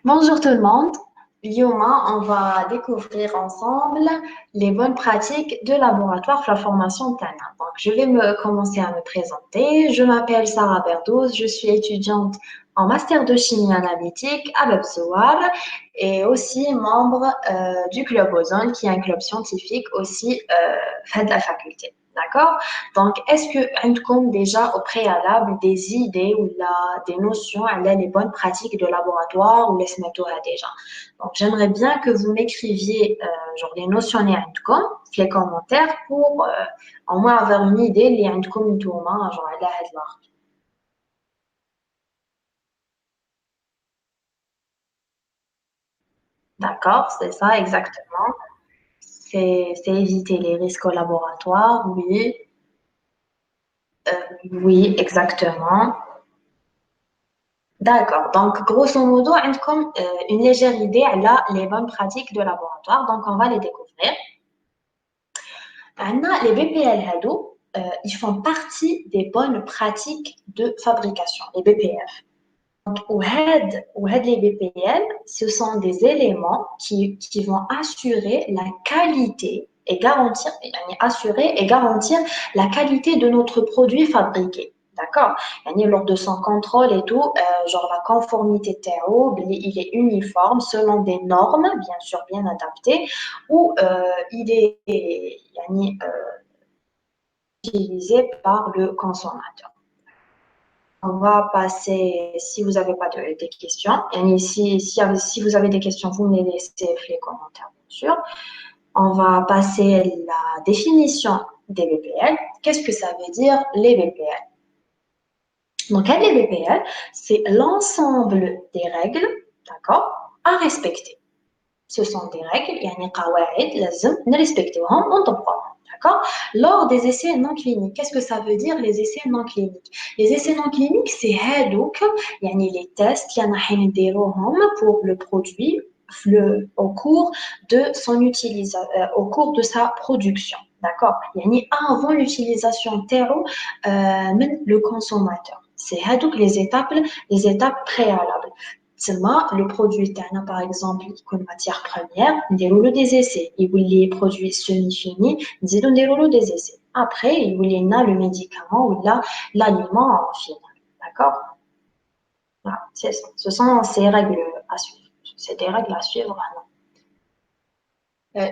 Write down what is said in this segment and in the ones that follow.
Bonjour tout le monde. Yoma, on va découvrir ensemble les bonnes pratiques de laboratoire pour la formation de Tana. Donc, je vais commencer à me présenter. Je m'appelle Sarah Berdouz, je suis étudiante en master de chimie analytique à Bebzouar et aussi membre du Club Ozone, qui est un club scientifique aussi fait de la faculté. D'accord? Donc, est-ce que vous avez déjà au préalable des idées ou des notions à les bonnes pratiques de laboratoire ou les méthodes déjà? Donc, j'aimerais bien que vous m'écriviez genre les notions عندكم les commentaires pour au moins avoir une idée اللي عندكم نتوما genre على هاد الأخر. D'accord, c'est ça exactement. C'est éviter les risques au laboratoire, oui. Oui, exactement. D'accord. Donc, grosso modo, comme une légère idée là, les bonnes pratiques de laboratoire. Donc, on va les découvrir. عندنا les BPL هادو, ils font partie des bonnes pratiques de fabrication, les BPF. وهاد les BPL, ce sont des éléments qui vont assurer la qualité et garantir, assurer et garantir la qualité de notre produit fabriqué. D'accord? Lors de son contrôle et tout, genre la conformité TAO, il est uniforme selon des normes, bien sûr bien adaptées, ou il est utilisé par le consommateur. On va passer, si vous n'avez pas des questions, et si vous avez des questions, vous me les laissez dans les commentaires, bien sûr. On va passer la définition des BPL. Qu'est-ce que ça veut dire les BPL? Donc, les BPL, c'est l'ensemble des règles, d'accord, à respecter. Ce sont des règles, يعني قواعد لازم نرespectهم ونطبقهم. D'accord? Lors des essais non cliniques, qu'est-ce que ça veut dire les essais non cliniques? Les essais non cliniques, c'est هادوك, يعني les tests اللي راح نديروهم pour le produit au cours de son utilisation, au cours de sa production. D'accord? يعني avant l'utilisation terreau, le consommateur. C'est هادوك les étapes préalables. Le produit par exemple comme matière première, on déroule des essais. Il voulait produit semi-fini, on déroule des essais. Après, il voulait le médicament ou l'aliment en final. D'accord? Voilà, c'est ça. Ce sont ces règles à suivre. C'est des règles à suivre.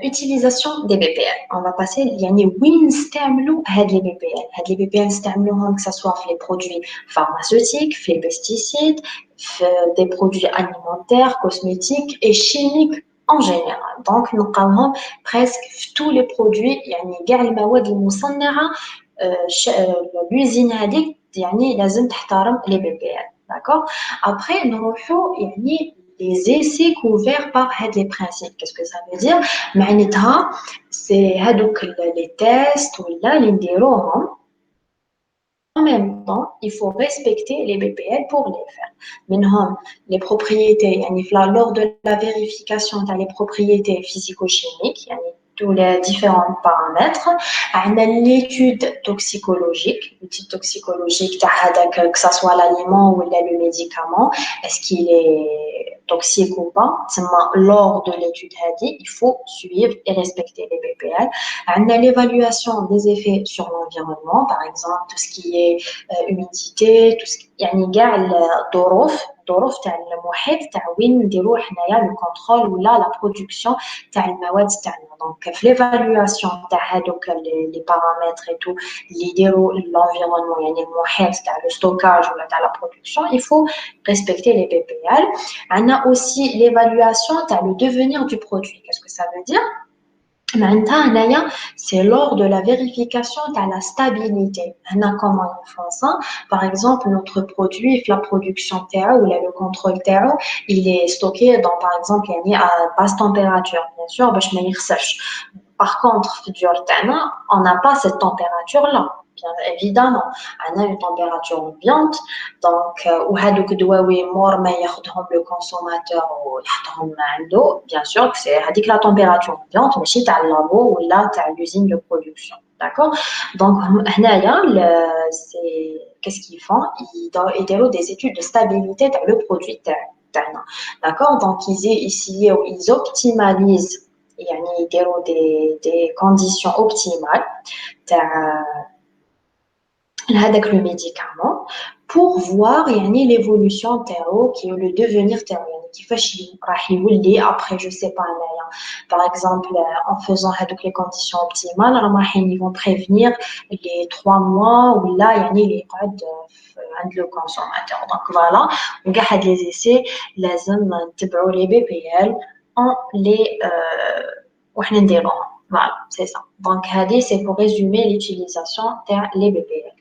Utilisation des BPL. On va passer, il y a وين نستعملوا هاد les BPL. هاد les BPL نستعملوهم que ce soit في les produits pharmaceutiques, في les pesticides, في des produits alimentaires, cosmétiques et chimiques en général. Donc نلقاوهم presque في tous les produits يعني كاع المواد المصنعة l'usine هذيك يعني لازم تحترم les BPL. D'accord? Après نروحوا يعني les essais couverts par les principes. Qu'est-ce que ça veut dire? معناتها c'est هادوك les tests ولا اللي نديروهم. En même temps, il faut respecter les BPL pour les faire. منهم les propriétés, يعني lors de la vérification, tu as les propriétés physico-chimiques, يعني tous les différents paramètres. On a l'étude toxicologique, l'étude toxicologique, que ce soit l'aliment ou le médicament, est-ce qu'il est toxique ou pas. Lors de l'étude, il faut suivre et respecter les BPL. On a l'évaluation des effets sur l'environnement, par exemple, tout ce qui est humidité, tout ce qui يعني كاع الظروف تاع المحيط تاع وين نديرو حنايا لو كونترول ولا لا برودكسيون تاع المواد تاعنا. دونك في ليفالواسيون تاع هادوك لي بارامتر اي تو اللي يديروا l'environnement يعني المحيط تاع لو ستوكاج ولا تاع لا برودكسيون il faut respecter les BPL. On a aussi l'évaluation تاع le devenir du produit. Qu'est-ce que ça veut dire? C'est lors de la vérification de la stabilité. Comment ils font ça? Par exemple, notre produit, la production TAO ou le contrôle TAO, il est stocké dans, par exemple, à basse température. Bien sûr, باش ما يخسرش. Par contre, on n'a pas cette température-là. Bien évidemment, on a une température ambiante, donc, وهذوك دواوي مور ما ياخذهم le consommateur ويحطهم عنده, bien sûr que c'est هذيك la température ambiante ماشي تاع اللابو ولا تاع l'usine de production. D'accord? Donc, هنايا c'est qu'est-ce qu'ils font? Ils donnent des études de stabilité dans le produit. D'accord? Donc, ils optimalisent, يعني يديروا des conditions optimales تاع هذاك le médicament pour voir يعني l'évolution تاعو qui le devenir تاعو يعني كيفاش راح يولي après je sais pas انايا par exemple en faisant هذوك les conditions optimales راهم ils vont prévenir les 3 mois ولا يعني اللي يقعد عند le consommateur donc voilà وكاع هاد les essais لازم نتبعوا les BPL en les وحنا نديروهم voilà c'est ça donc هذه c'est pour résumer l'utilisation تاع les BPL.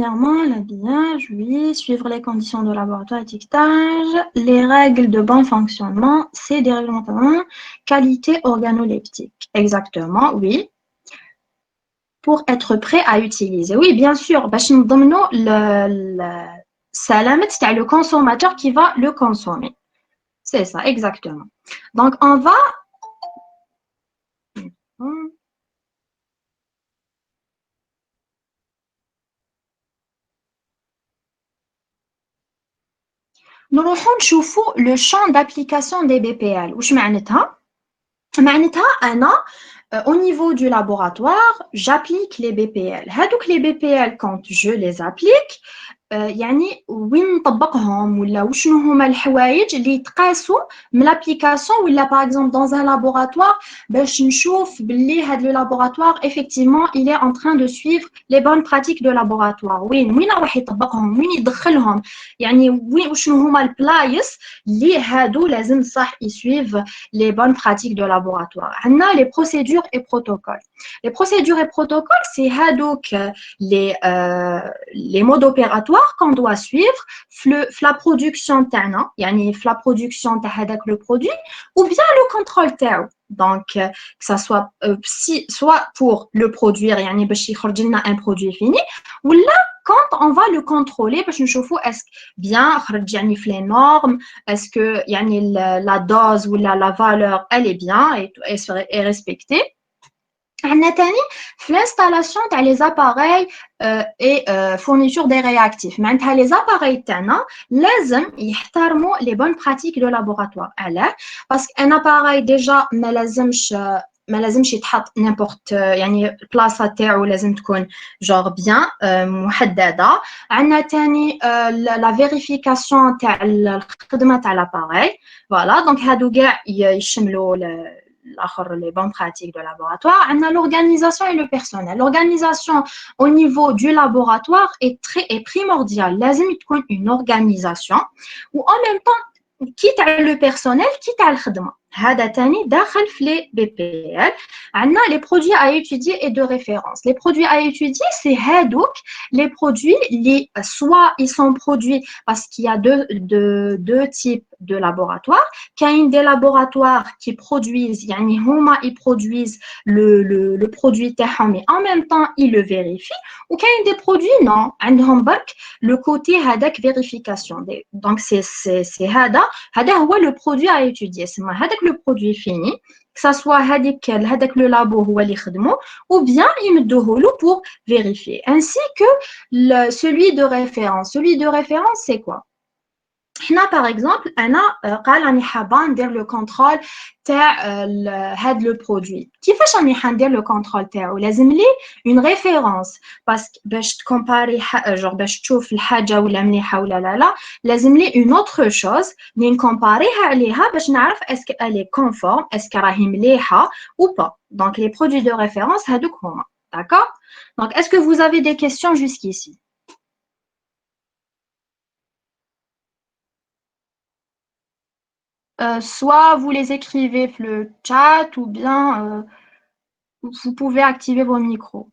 Premièrement, l'habillage, oui, suivre les conditions de laboratoire, étiquetage, les règles de bon fonctionnement, c'est des réglementations, qualité organoleptique. Exactement, oui. Pour être prêt à utiliser. Oui, bien sûr, باش نضمنوا السلامة تاع le consommateur qui va le consommer. C'est ça, exactement. Donc, on va... نروحوا نشوفوا le champ d'application des BPL. واش معناتها؟ معناتها أنا au niveau du laboratoire, j'applique les BPL. هادوك les BPL quand je les applique يعني وين نطبقهم ولا وشنو هما الحوايج اللي يتقاسوا من l'application ولا par exemple dans un laboratoire باش نشوف باللي هاد le laboratoire effectivement il est en train de suivre les bonnes pratiques de laboratoire وين راح يطبقهم وين يدخلهم يعني وشنو هما البلايص اللي هادو لازم صح يسويف les bonnes pratiques de laboratoire. عندنا les procédures et protocoles. Les procédures et protocoles c'est هادوك les modes opératoires qu'on doit suivre la production تاعنا يعني la production تاع هذاك le produit ou bien le contrôle تاعو donc que ça soit soit pour le produire يعني باش يخرج لنا un produit fini ولا quand on va le contrôler باش نشوفوا est-ce bien خرج يعني في les normes est-ce que يعني la dose ou la valeur elle est bien et est respectée. عندنا تاني في l'installation تاع les appareils et fourniture des réactifs معناتها les appareils تاعنا لازم يحترموا les bonnes pratiques de laboratoire علاه parce qu'un appareil déjà ما لازمش يتحط n'importe يعني البلاصه تاعو لازم تكون genre bien محدده. عندنا تاني la vérification تاع الخدمه تاع l'appareil voilà donc هادو كاع يشملوا les bonnes pratiques de laboratoire. On a l'organisation et le personnel. L'organisation au niveau du laboratoire est primordiale. لازم تكون une organisation ou en même temps quitte le personnel quitte le خدمة. هذا تاني داخل في les BPL. عندنا les produits à étudier et de référence. Les produits à étudier, c'est هادوك les produits soit ils sont produits parce qu'il y a deux types de laboratoires. كاين des laboratoires qui produisent يعني هما ils produisent le produit تاعهم mais en même temps ils le vérifient وكاين des produits non عندهم برك le côté هذاك vérification donc c'est هذا هو le produit à étudier سما هذاك le produit fini que ça soit هذاك le labo هو اللي يخدمه ou bien يمدوه له pour vérifier ainsi que celui de référence c'est quoi هنا par exemple انا قال راني حابه ندير لو كونترول تاع هاد لو برودوي كيفاش راني حندير لو كونترول تاعو لازم لي اون ريفيرونس باسكو باش تكومباري جور باش تشوف الحاجه ولا مليحه ولا لا لازم لي اون اوتر شوز لي نكومباريها عليها باش نعرف اسكو الي كونفورم اسكو راهي مليحه ou pas donc les produits de référence هادوك هما d'accord donc est-ce que vous avez des questions jusqu'ici soit vous les écrivez sur le chat ou bien vous pouvez activer vos micros.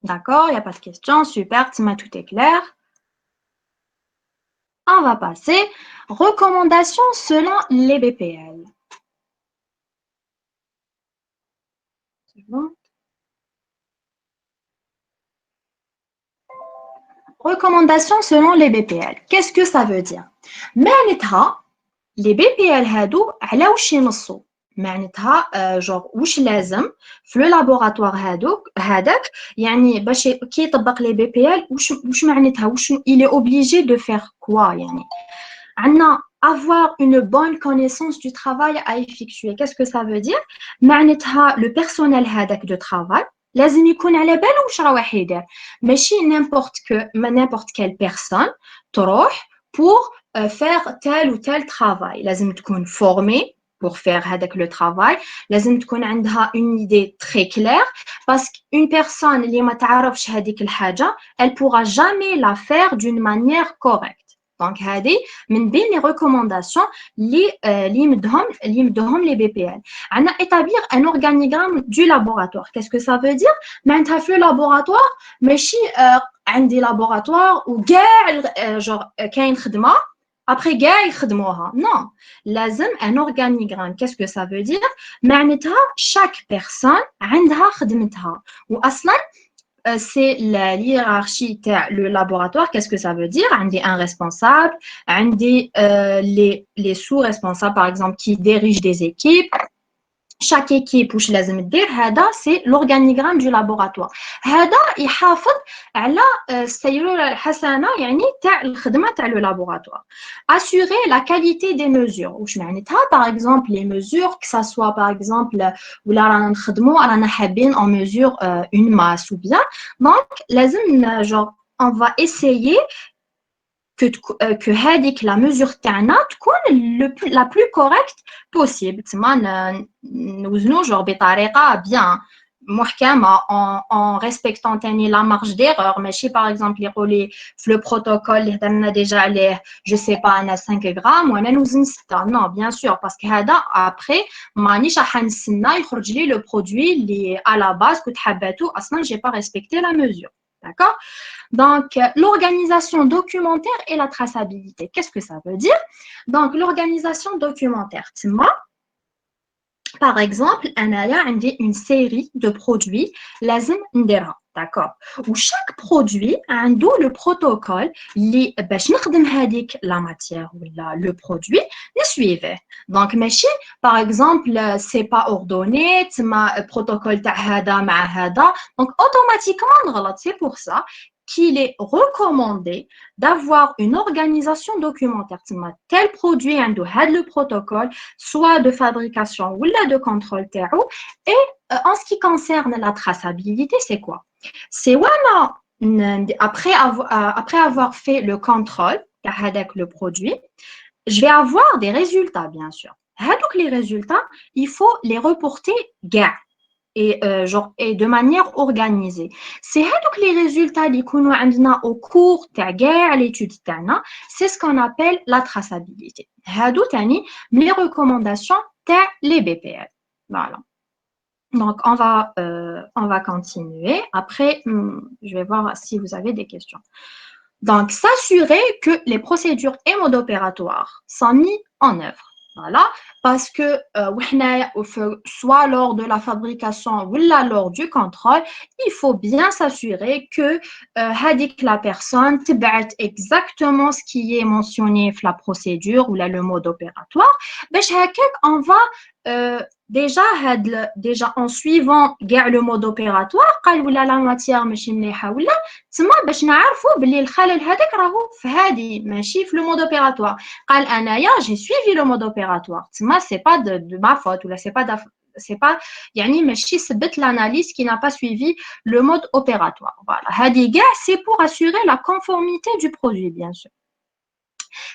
D'accord, il n'y a pas de questions. Super, tout est clair. On va passer. Recommandations selon les BPL. C'est bon. Recommandations selon les BPL. Qu'est-ce que ça veut dire معناتها les BPL هادو على واش ينصوا معناتها جور واش لازم في لو لابوراتوار هذاك يعني باش كي يطبق لي بي بي ال واش معناتها واش il est obligé de faire quoi يعني عندنا avoir une bonne connaissance du travail à effectuer. Qu'est-ce que ça veut dire معناتها le personnel هذاك de travail لازم يكون على باله واش راه يدير ماشي n'importe quelle personne تروح pour faire tel ou tel travail لازم تكون formée pour faire هذاك le travail لازم تكون عندها une idée très claire parce qu'une personne اللي ما تعرفش هذيك الحاجه elle pourra jamais la faire d'une manière correcte. Donc هذه من بين les recommandations اللي مدهم les BPL. عندنا établir un organigramme du laboratoire. Qu'est-ce que ça veut dire معناتها في laboratoire ماشي عندي laboratoire وكاع genre كاين خدمه après كاع يخدموها non لازم un organigramme. Qu'est-ce que ça veut dire معناتها chaque personne عندها خدمتها واصلا c'est la hiérarchie le laboratoire. Qu'est-ce que ça veut dire عندي un responsable عندي les sous-responsables par exemple qui dirigent des équipes. Chaque équipe واش لازم دير هذا c'est l'organigramme du laboratoire. هذا يحافظ على السيرورة الحسنة يعني تاع الخدمة تاع le laboratoire. Assurer la qualité des mesures. واش معناتها par exemple les mesures que ça soit par exemple ولا رانا نخدموا رانا حابين en mesure une masse ou bien donc لازم genre on va essayer que هذيك la mesure تاعنا تكون la plus correcte possible. تما نوزنو genre بطريقة bien محكمة en respectant تاني la marge d'erreur ماشي par exemple يقولي في le protocole اللي هضرنا déjà عليه je sais pas أنا 5 grammes وأنا نوزن 6 non bien sûr parce que هذا après مانيش راح نستنى يخرج لي le produit اللي à la base كنت حباتو أصلا j'ai pas respecté la mesure. D'accord? Donc, l'organisation documentaire et la traçabilité. Qu'est-ce que ça veut dire? Donc, l'organisation documentaire. Moi, par exemple, j'ai une série de produits, lazim ndira. D'accord? Où chaque produit a le protocole qui باش نخدم هذيك la matière ou le produit le suivait. Donc ماشي par exemple c'est pas ordonné تما protocole تاع هذا مع هذا donc automatiquement غلط. C'est pour ça qu'il est recommandé d'avoir une organisation documentaire. Tel produit a le protocole, soit de fabrication ou de contrôle terreau. Et en ce qui concerne la traçabilité, c'est quoi? C'est après avoir fait le contrôle avec le produit, je vais avoir des résultats, bien sûr. Donc, les résultats, il faut les reporter gare. Et de manière organisée. C'est donc les résultats qu'on a au cours de l'étude, c'est ce qu'on appelle la traçabilité. Les recommandations les BPL. Voilà. Donc, on va continuer. Après, je vais voir si vous avez des questions. Donc, s'assurer que les procédures et modes opératoires sont mis en œuvre. Voilà, parce que soit lors de la fabrication ou lors du contrôle, il faut bien s'assurer que la personne تبعت exactement ce qui est mentionné dans la procédure ou le mode opératoire. On va déjà en suivant le mode opératoire, la matière ماشي مليحه ولا تما باش نعرفوا باللي الخلل هذاك راهو في هذه ماشي في le mode opératoire. قال انايا j'ai suivi le mode opératoire. تما c'est pas de ma faute ou là c'est pas يعني ماشي سبت l'analyse qui n'a pas suivi le mode opératoire. Voilà. هذه كاع c'est pour assurer la conformité du produit bien sûr.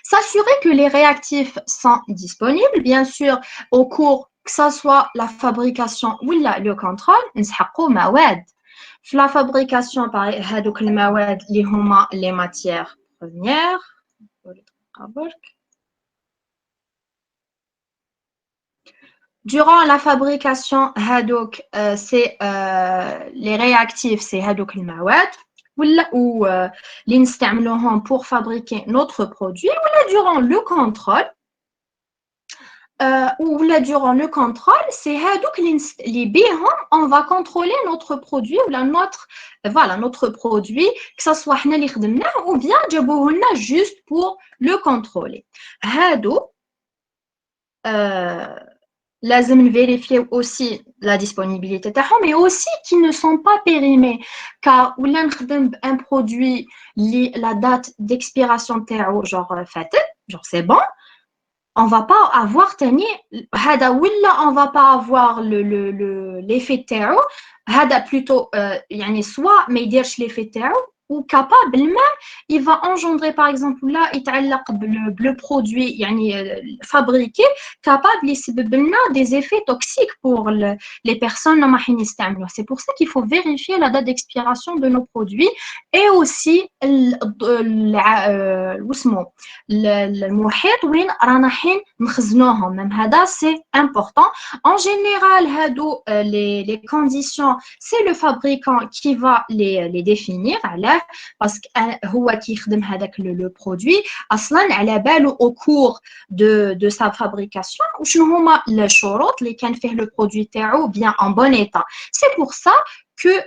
S'assurer que les réactifs sont disponibles, bien sûr, au cours, que ce soit la fabrication ou le contrôle, نسحقوا مواد. في la fabrication, par هذوك المواد اللي هما les matières premières. Durant la fabrication, c'est les réactifs, c'est هذوك المواد. Ou l'instamlons pour fabriquer notre produit, ou durant le contrôle, durant le contrôle, c'est les bihom, on va contrôler notre produit ou notre produit, que ce soit nous li ou bien جابوه juste pour le contrôler. لازم vérifier aussi la disponibilité تاعهم mais aussi qui ne sont pas périmés car ولا نخدم بان produit اللي la date d'expiration تاعو genre فاتت genre c'est bon on va pas avoir تاني هذا ولا on va pas avoir l'effet تاعو هذا plutôt يعني soit ما يديرش l'effet تاعو ou capable même il va engendrer par exemple là يتعلق le produit يعني fabriqué capable يسبب لنا des effets toxiques pour les personnes اللي راح يستعملوه c'est pour ça qu'il faut vérifier la date d'expiration de nos produits et aussi واسمه المحيط وين رانا حين نخزنوهم même هذا c'est important en général هادو les conditions c'est le fabricant qui va les définir علاه parce que هو كيخدم هذاك le produit اصلا على باله au cours de sa fabrication وشنو هما الشروط اللي كان فيه le produit تاعو bien en bon état c'est pour ça que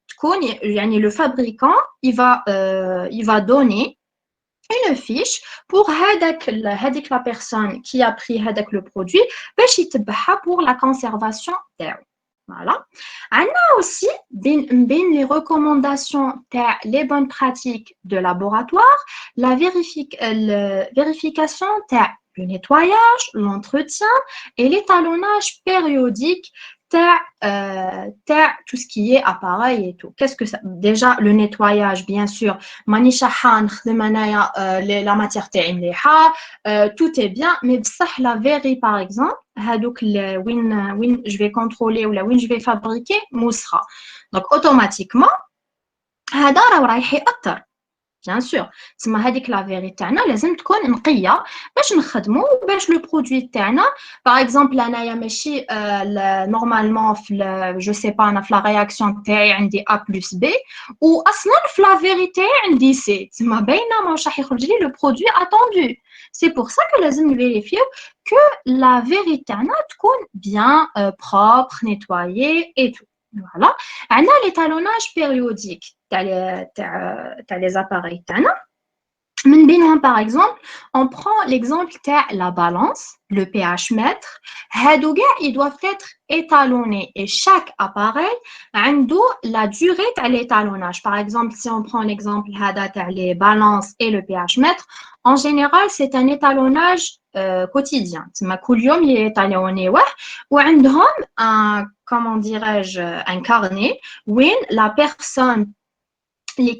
تكون يعني le fabricant il va donner une fiche pour هذيك la personne qui a pris هذاك le produit باش يتبعها pour la conservation تاعو. Voilà. عندنا aussi بين les recommandations تاع les bonnes pratiques de laboratoire la vérification تاع le nettoyage, l'entretien et l'étalonnage périodique tout ce qui est appareil et tout. Qu'est-ce que ça? Déjà, le nettoyage, bien sûr. La matière tout est bien, mais la verrie, par exemple, je vais contrôler ou je vais fabriquer, moussera. Donc, automatiquement, هذا راه رايح يأثر bien sûr تسمى هذيك لا فيري تاعنا لازم تكون نقيه باش نخدمو باش لو برودوي تاعنا باغ اكزومبل انايا ماشي نورمالمون في جو سي با انا في لا رياكسيون تاعي عندي ا بلس بي واصلا في لا فيري تاعي عندي سي تسمى باينه ماهوش راح يخرج لي لو برودوي اتوندو سي بور سا كو لازم نفيريفيو كو لا فيري تاعنا تكون بيان بروبر نيتوايي اي تو فوالا عندنا ليتالوناج بيريوديك تاع les appareils تاعنا من بينهم par exemple on prend l'exemple تاع la balance le pH mètre هادو كاع ils doivent être étalonnés et chaque appareil عنده la durée تاع l'étalonnage par exemple si on prend l'exemple هذا تاع les balances et le pH mètre en général c'est un étalonnage quotidien تسمى كل يوم يتالونيوه وعندهم un comment dirais-je un carnet où la personne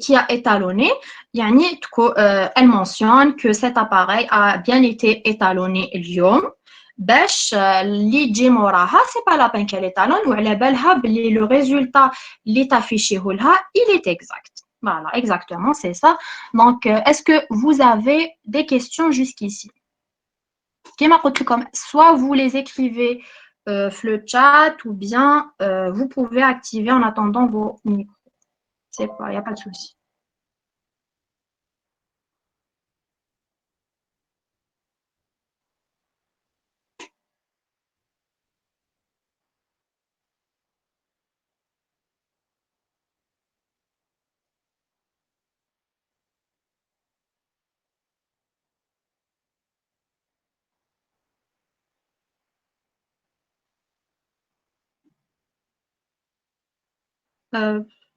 qui a étalonné, elle mentionne que cet appareil a bien été étalonné اليوم باش اللي يجي موراها c'est pas la peine qu'elle étalonne وعلى بالها بلي le résultat اللي تافيشيه لها il est exact. Voilà, exactement, c'est ça. Donc, est-ce que vous avez des questions jusqu'ici? كما قلت لكم, soit vous les écrivez le chat ou bien vous pouvez activer en attendant vos micros. C'est pas, il n'y a pas de souci.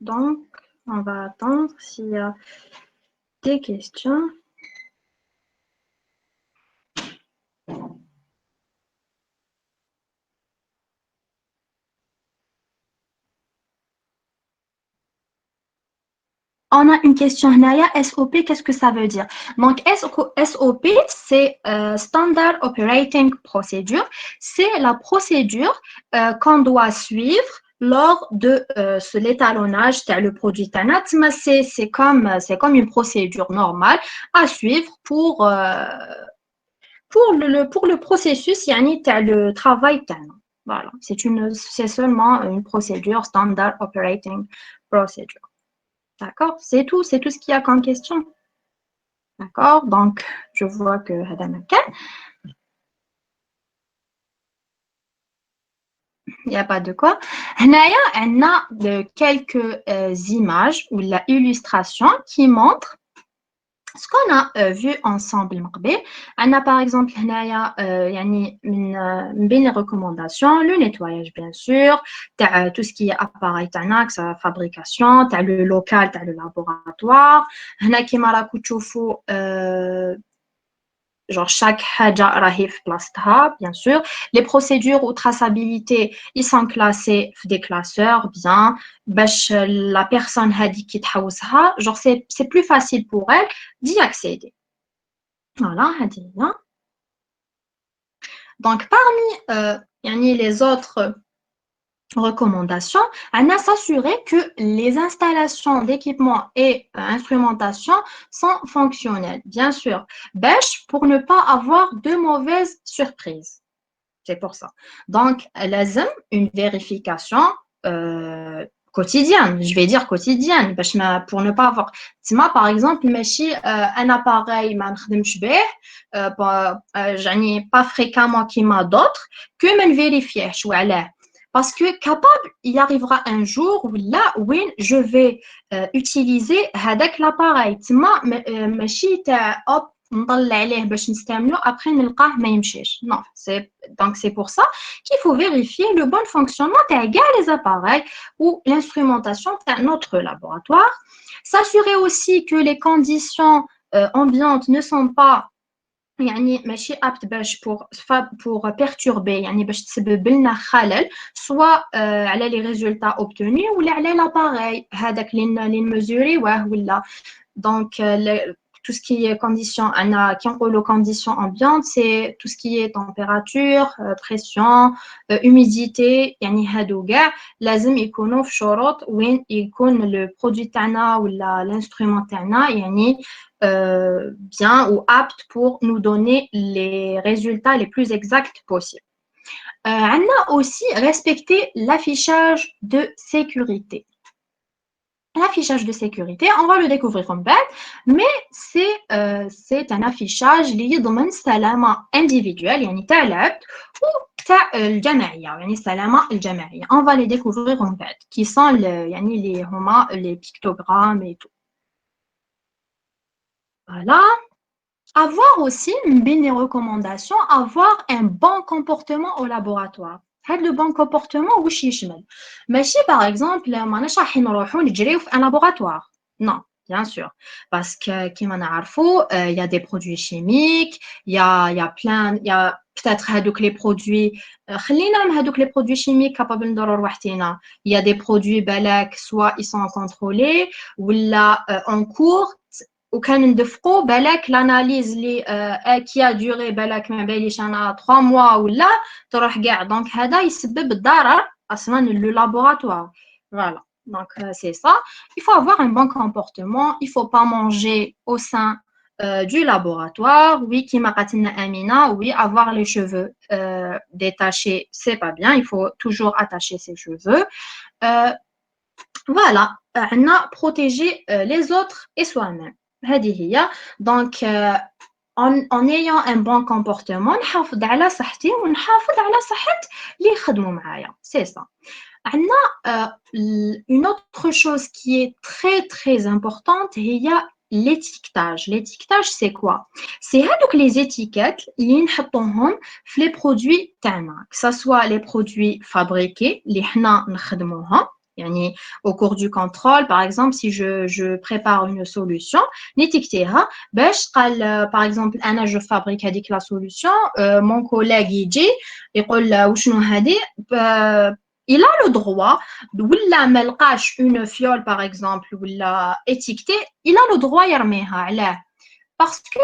Donc, on va attendre s'il y a des questions. On a une question, Naya, SOP, qu'est-ce que ça veut dire? Donc, SOP, c'est Standard Operating Procedure. C'est la procédure qu'on doit suivre lors de l'étalonnage le produit Tanat. C'est comme une procédure normale à suivre pour le processus, le travail Tanat. Voilà, c'est seulement une procédure Standard Operating Procedure. D'accord, c'est tout ce qu'il y a comme question. D'accord, donc je vois que il n'y a pas de quoi. Naya, on a quelques images ou l'illustration qui montrent Ce qu'on a vu ensemble, on a par exemple les recommandations, le nettoyage bien sûr, tout ce qui est appareil, sa fabrication, le local, le laboratoire, on a qui m'a la genre chaque haja rahif placeha, bien sûr. Les procédures ou traçabilité, ils sont classés des classeurs, bien. La personne hadi qui genre c'est plus facile pour elle d'y accéder. Voilà, hadi, hein. Donc parmi les autres recommandations, on a s'assurer que les installations d'équipements et instrumentation sont fonctionnelles, bien sûr, pour ne pas avoir de mauvaises surprises. C'est pour ça. Donc, lazim une vérification quotidienne, je vais dire quotidienne, pour ne pas avoir. Par exemple, un appareil, pas fréquemment qu'il m'a d'autres, que je vérifier. Parce que capable, il arrivera un jour où là, où je vais utiliser avec l'appareil. Hop, نضل عليه باش نستعمله après نلقاه ما يمشيش. Non, donc c'est pour ça qu'il faut vérifier le bon fonctionnement de les appareils ou l'instrumentation de notre laboratoire. S'assurer aussi que les conditions ambiantes ne sont pas يعني ماشي apte pour perturber يعني باش تسبب لنا خلل soit على les résultats obtenus ou على l'appareil هذاك اللي نمزوريوه ولا donc tout ce qui est conditions, qui ont les conditions ambiantes, c'est tout ce qui est température, pression, humidité, يعني هادو كاع لازم يكونوا في شروط وين يكون le produit تاعنا ولا l'instrument تاعنا يعني bien ou apte pour nous donner les résultats les plus exacts possibles. On a aussi respecté l'affichage de sécurité. L'affichage de sécurité, on va le découvrir en bas, mais c'est un affichage lié dans un salama individuel, يعني تاع العبد ou تاع الجماعية, يعني salama الجماعية. On va les découvrir en bas, qui sont les pictogrammes et tout. Voilà. Avoir aussi une recommandation, avoir un bon comportement au laboratoire. Le bon comportement, واش يشمل ماشي par exemple ماناش رايحين نروحوا نجريو في un laboratoire. Non, bien sûr, parce que كيما نعرفوا il y a des produits chimiques, il y a peut-être هذوك les produits خلينا من هذوك les produits chimiques capables نضروا رواحتينا. Il y a des produits بالك soit ils sont contrôlés ولا en cours وكان ندفقوا بالك l'analyse qui a duré بالك ما باليش انا 3 mois ولا تروح كاع دونك هذا يسبب الضرر اصلا le laboratoire. Voilà, donc c'est ça. Il faut avoir un bon comportement, il faut pas manger au sein du laboratoire. Oui, qui m'a قالت لنا Amina, oui, avoir les cheveux détachés, c'est pas bien, il faut toujours attacher ses cheveux. Voilà, on a protégé les autres et soi-même. Donc en ayant un bon comportement نحافظ على صحتي ونحافظ على صحة اللي يخدموا معايا. C'est ça. Une autre chose qui est très très importante, il y a l'étiquetage. L'étiquetage, c'est quoi? C'est donc les étiquettes اللي نحطوهم في les produits تاعنا, que ce soit les produits fabriqués اللي حنا نخدموها. يعني au cours du contrôle, par exemple, si je prépare une solution, l'étiqueter, par exemple, je fabrique la solution, mon collègue يجي يقول وشنو هذه, il a le droit, ولا ما لقاش une fiole par exemple ولا étiquetée, il a le droit يرميها. علاه؟ parce que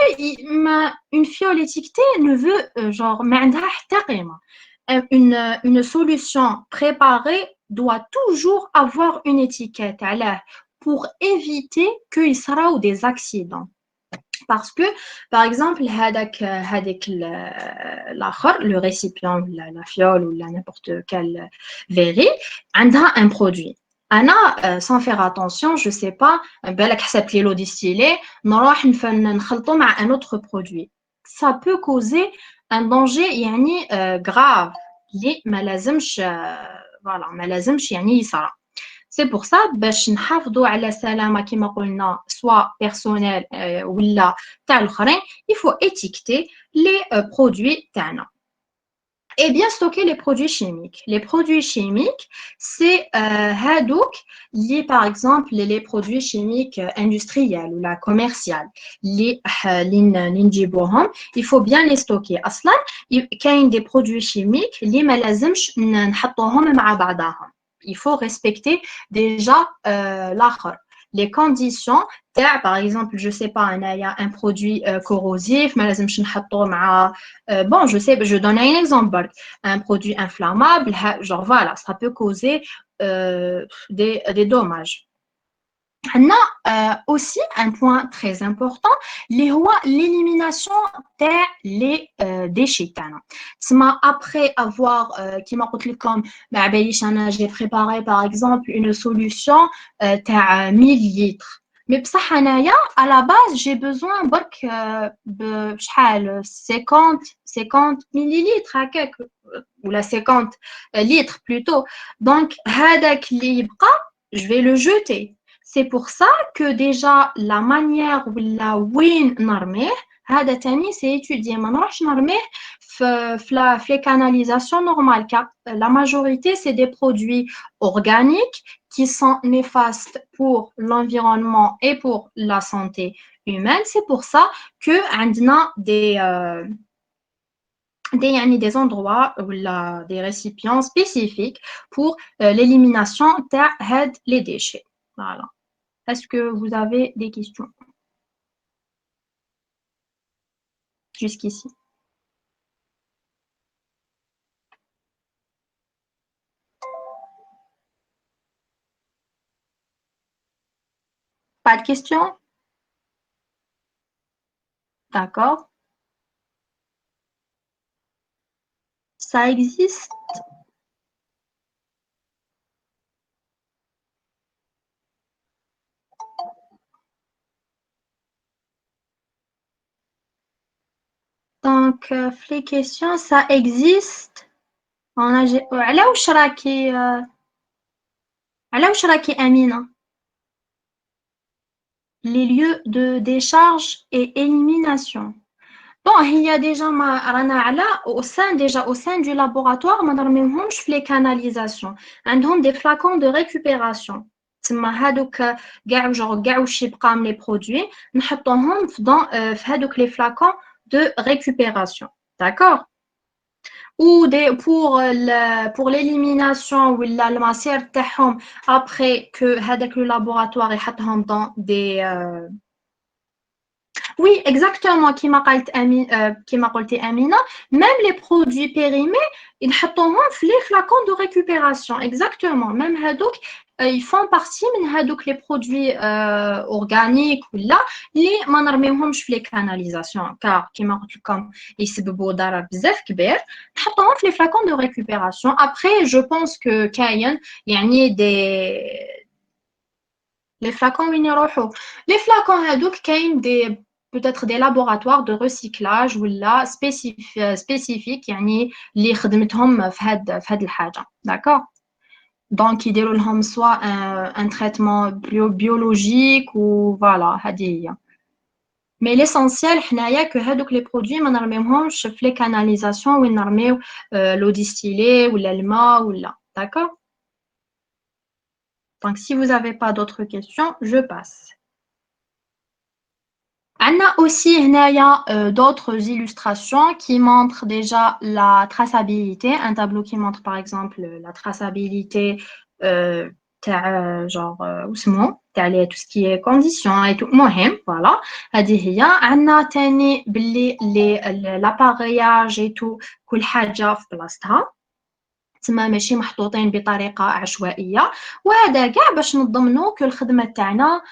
une fiole étiquetée ne veut genre ما عندها حتى قيمة. Une solution préparée doit toujours avoir une étiquette pour éviter qu'il y ait des accidents. Parce que, par exemple, le récipient, la fiole ou n'importe quel verre, a un produit. Anna, sans faire attention, je ne sais pas, l'eau distillée, un autre produit. Ça peut causer un danger grave. Voilà, ما لازمش يعني يصرى. C'est pour ça باش نحافظوا على سلامة كما قلنا soit personnel ولا تاع الآخرين, il faut étiqueter les produits تاعنا. Et bien stocker les produits chimiques. Les produits chimiques, c'est hadouk liés par exemple les produits chimiques industriels ou la commerciale. Il faut bien les stocker. Aslan, il y a des produits chimiques اللي ما لازمش نحطوهم مع بعضهم. Il faut respecter déjà l'autre. Les conditions, par exemple, je sais pas, il y a un produit corrosif, mais bon, je sais, je donne un exemple, un produit inflammable, genre voilà, ça peut causer des dommages. On a aussi un point très important, l'élimination des déchets. Après avoir, comme j'ai préparé par exemple une solution de 1000 litres. Mais à la base, j'ai besoin de 50 millilitres, ou la 50 litres plutôt. Donc, je vais le jeter. C'est pour ça que déjà la manière où la win narmeh, c'est étudié. Maintenant, je narmeh les canalisations normales, car la majorité, c'est des produits organiques qui sont néfastes pour l'environnement et pour la santé humaine. C'est pour ça que on a des endroits ou des récipients spécifiques pour l'élimination des déchets. Voilà. Est-ce que vous avez des questions jusqu'ici? Pas de questions? D'accord. Ça existe? Donc, les questions, ça existe. On a Amina. Les lieux de décharge et élimination. Bon, il y a déjà au sein du laboratoire, les canalisations. Ils ont des flacons de récupération. تما هادوك كاع واش يبقى من les produits نحطوهم dans هادوك les flacons de récupération. D'accord? Ou pour l'élimination ou la matière تاعهم après que هذاك le laboratoire يحطهم dans des oui, exactement, qui m'a dit Amina, même les produits périmés, ils mettent les flacons de récupération, exactement. Même hadouk, ils font partie de les produits organiques ou là, les manarmehom les canalisations, car qui m'a dit comme ils se bobodara bzef kbir, mettent les flacons de récupération. Après, je pense que Kayen, il y a les flacons les flacons hadouk, Kayen des peut-être des laboratoires de recyclage ou là spécifiques يعني اللي خدمتهم في هاد الحاجه. D'accord? Donc يديروا لهم soit un traitement biologique ou voilà هذه هي. Mais l'essentiel حنايا que هادوك les produits ما نرميوهمش في les canalisations وين نرميو l'eau distillée ولا الماء ولا. D'accord? Donc si vous n'avez pas d'autres questions, je passe. On a aussi d'autres illustrations qui montrent déjà la traçabilité. Un tableau qui montre par exemple la traçabilité genre tout ce qui est conditions et tout. Voilà. On a l'appareillage et tout كل حاجة في بلاصتها. تما ماشي محطوطين بطريقة عشوائية. وهذا كاع باش نضمنوا كل الخدمة تاعنا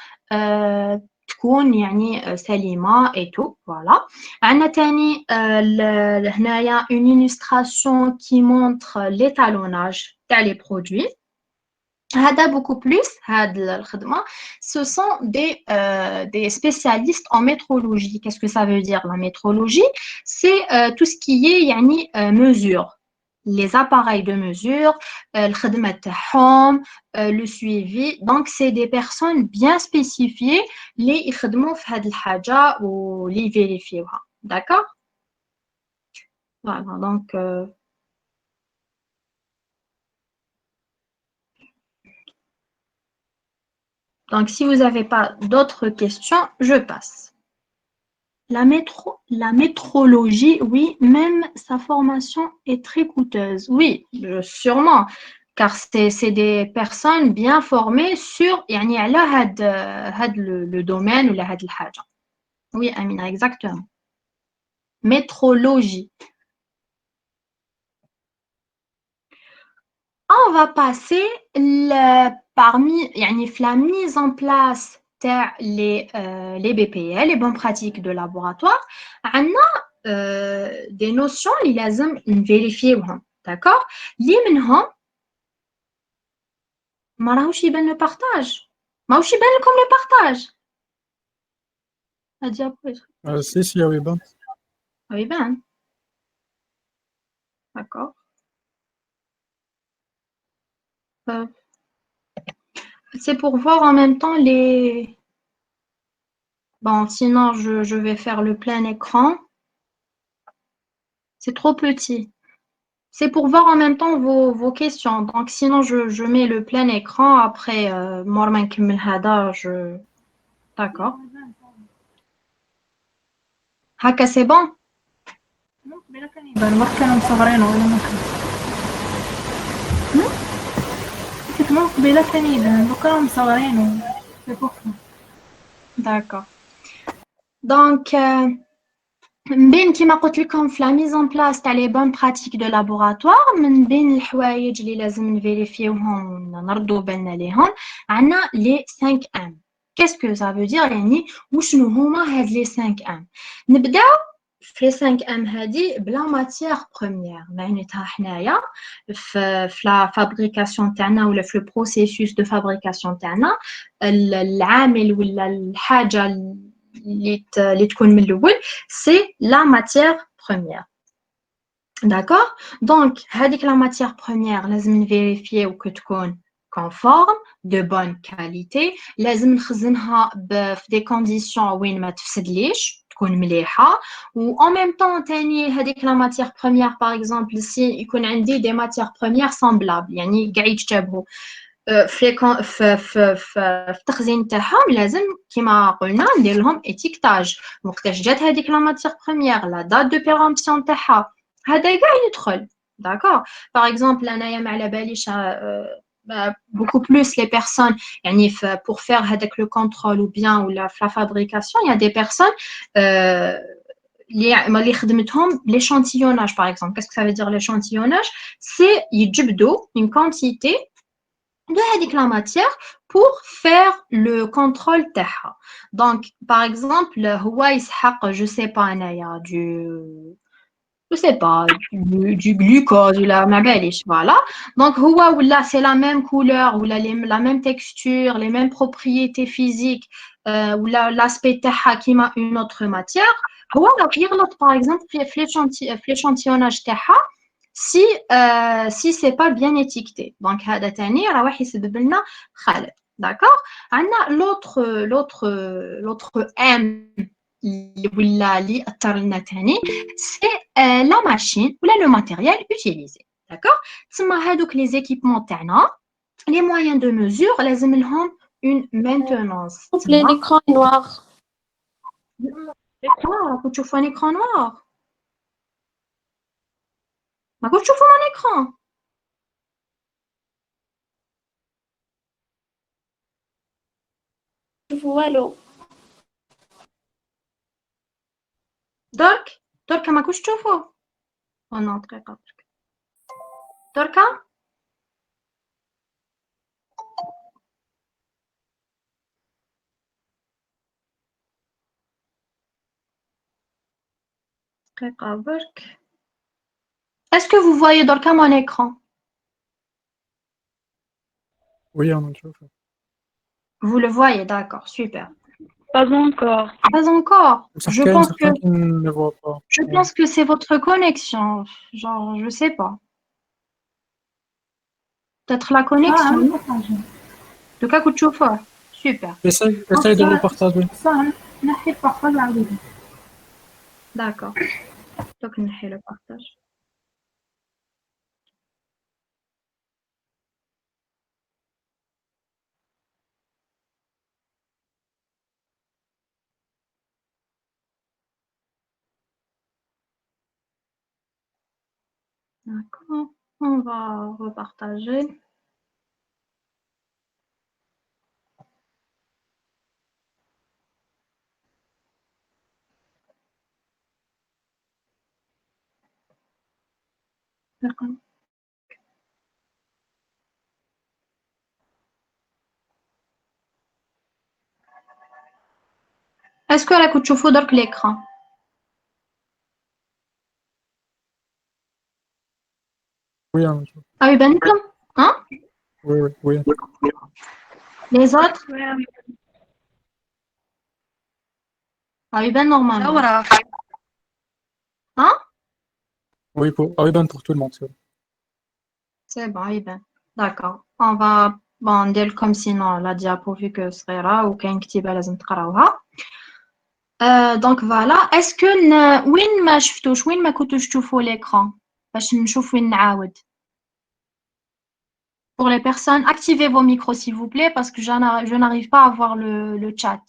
تكون يعني سليمة et tout, voilà. عندنا تاني هنايا une illustration qui montre l'étalonnage تاع les produits. هذا beaucoup plus هاد الخدمة ce sont des spécialistes en métrologie. Qu'est-ce que ça veut dire la métrologie? C'est tout ce qui est يعني mesure. les appareils de mesure, الخدمة تاعهم, le suivi. Donc, c'est des personnes bien spécifiées اللي يخدموا في هذه الحاجة واللي يفيريفيوها. D'accord? Voilà, donc, si vous n'avez pas d'autres questions, je passe. La métrologie, oui, même sa formation est très coûteuse. Oui, sûrement, car c'est des personnes bien formées sur يعني على هاد le domaine ou هاد الحاجة. Oui, Amina, exactement. Métrologie. On va passer parmi يعني في la mise en place les BPL, les bonnes pratiques de laboratoire, on a des notions اللي لازم نفيريفيوهم. D'accord? اللي منهم ما راهوش يبان لو بارتاج. ما راهوش يبان لكم لو بارتاج. Si, oui, ben. Oui, ben. D'accord. C'est pour voir en même temps les... Bon, sinon, je vais faire le plein écran. C'est trop petit. C'est pour voir en même temps vos questions. Donc, sinon, je mets le plein écran. Après, moi, je... D'accord. Haka, c'est bon? D'accord. Donc, من كما قلت لكم في la mise en place تاع les bonnes pratiques de laboratoire من بين الحوايج اللي لازم نفيريفيوهم ونردوا بالنا ليهم عندنا les 5 M. Qu'est-ce que ça veut dire يعني وشنو هما هاد les 5 M؟ نبداو في les 5 M هادي بلا ماتيير بروميير معناتها حنايا في la fabrication تاعنا ولا في le processus de fabrication تاعنا العامل ولا الحاجة اللي تكون من الأول c'est la matière première. D'accord? Donc, هذيك la matière première لازم نفيريفيو que تكون conforme, de bonne qualité. لازم نخزنها في des conditions وين ما تفسدليش تكون مليحة. و en même temps تاني هذيك la matière première par exemple si يكون عندي des matières premières semblables يعني قاع يتشابهوا في التخزين تاعهم لازم كما قلنا ندير لهم اتيكتاج وقتاش جات هذيك لا ماتيغ بروميير لا دات دو بيرامبسيون تاعها هذا كاع يدخل داكور باغ اكزومبل انايا ما على باليش beaucoup plus les personnes يعني pour faire هذاك le contrôle ou bien ولا في la fabrication il y a des personnes اللي خدمتهم l'échantillonnage par exemple qu'est-ce que ça veut dire l'échantillonnage c'est يجبدوا une quantité de هذيك la matière pour faire le contrôle تاعها. Donc, par exemple, هو يسحق, je sais pas أنايا, je sais pas, du glucose ou la ما باليش, voilà. Donc, هو ولا c'est la même couleur, ولا la même texture, les mêmes propriétés physiques, ولا l'aspect تاعها كيما une autre matière, هو يغلط par exemple في l'échantillonnage تاعها si c'est pas bien étiqueté. Donc هذا تاني راه واحد يسبب لنا خلل. D'accord? عندنا l'autre M ولا اللي أثر لنا تاني c'est la machine ولا le matériel utilisé. D'accord? تسمى هذوك les équipements تاعنا les moyens de mesure لازم لهم une maintenance. L'écran est noir. راكم تشوفوا un écran noir. راكم تشوفوا mon écran. Voilà. درك ماكوش تشوفوا نو دقيقة دركا دقيقة برك. Est-ce que vous voyez دركا mon écran? Oui, on en trouve. Vous le voyez, d'accord, super. Pas encore. Pas encore. Je pense ne voit pas. que c'est votre connexion. Genre, je sais pas. peut-être la connexion. Le cas que tu fais. Super. Essaye de le partager. D'accord. Donc, on a le partage. D'accord. On va repartager. D'accord. Est-ce que la couche foudre l'écran? Oui, on entend. Ah oui, ben nickel. Hein? Oui. Les autres? Ouais, Ah oui, ben normalement. Hein? Oui, pour tout le monde. C'est bon. C'est bon, oui, ben. D'accord. On va bon, dire comme sinon la diapo vu que صغيرة وكاين كتيبة لازم تقراوها. Donc voilà. Est-ce que وين ما شفتوش وين ما كنتوش تشوفوا l'écran باش نشوف وين نعاود. Pour les personnes, activez vos micros s'il vous plaît parce que je n'arrive pas à voir le chat.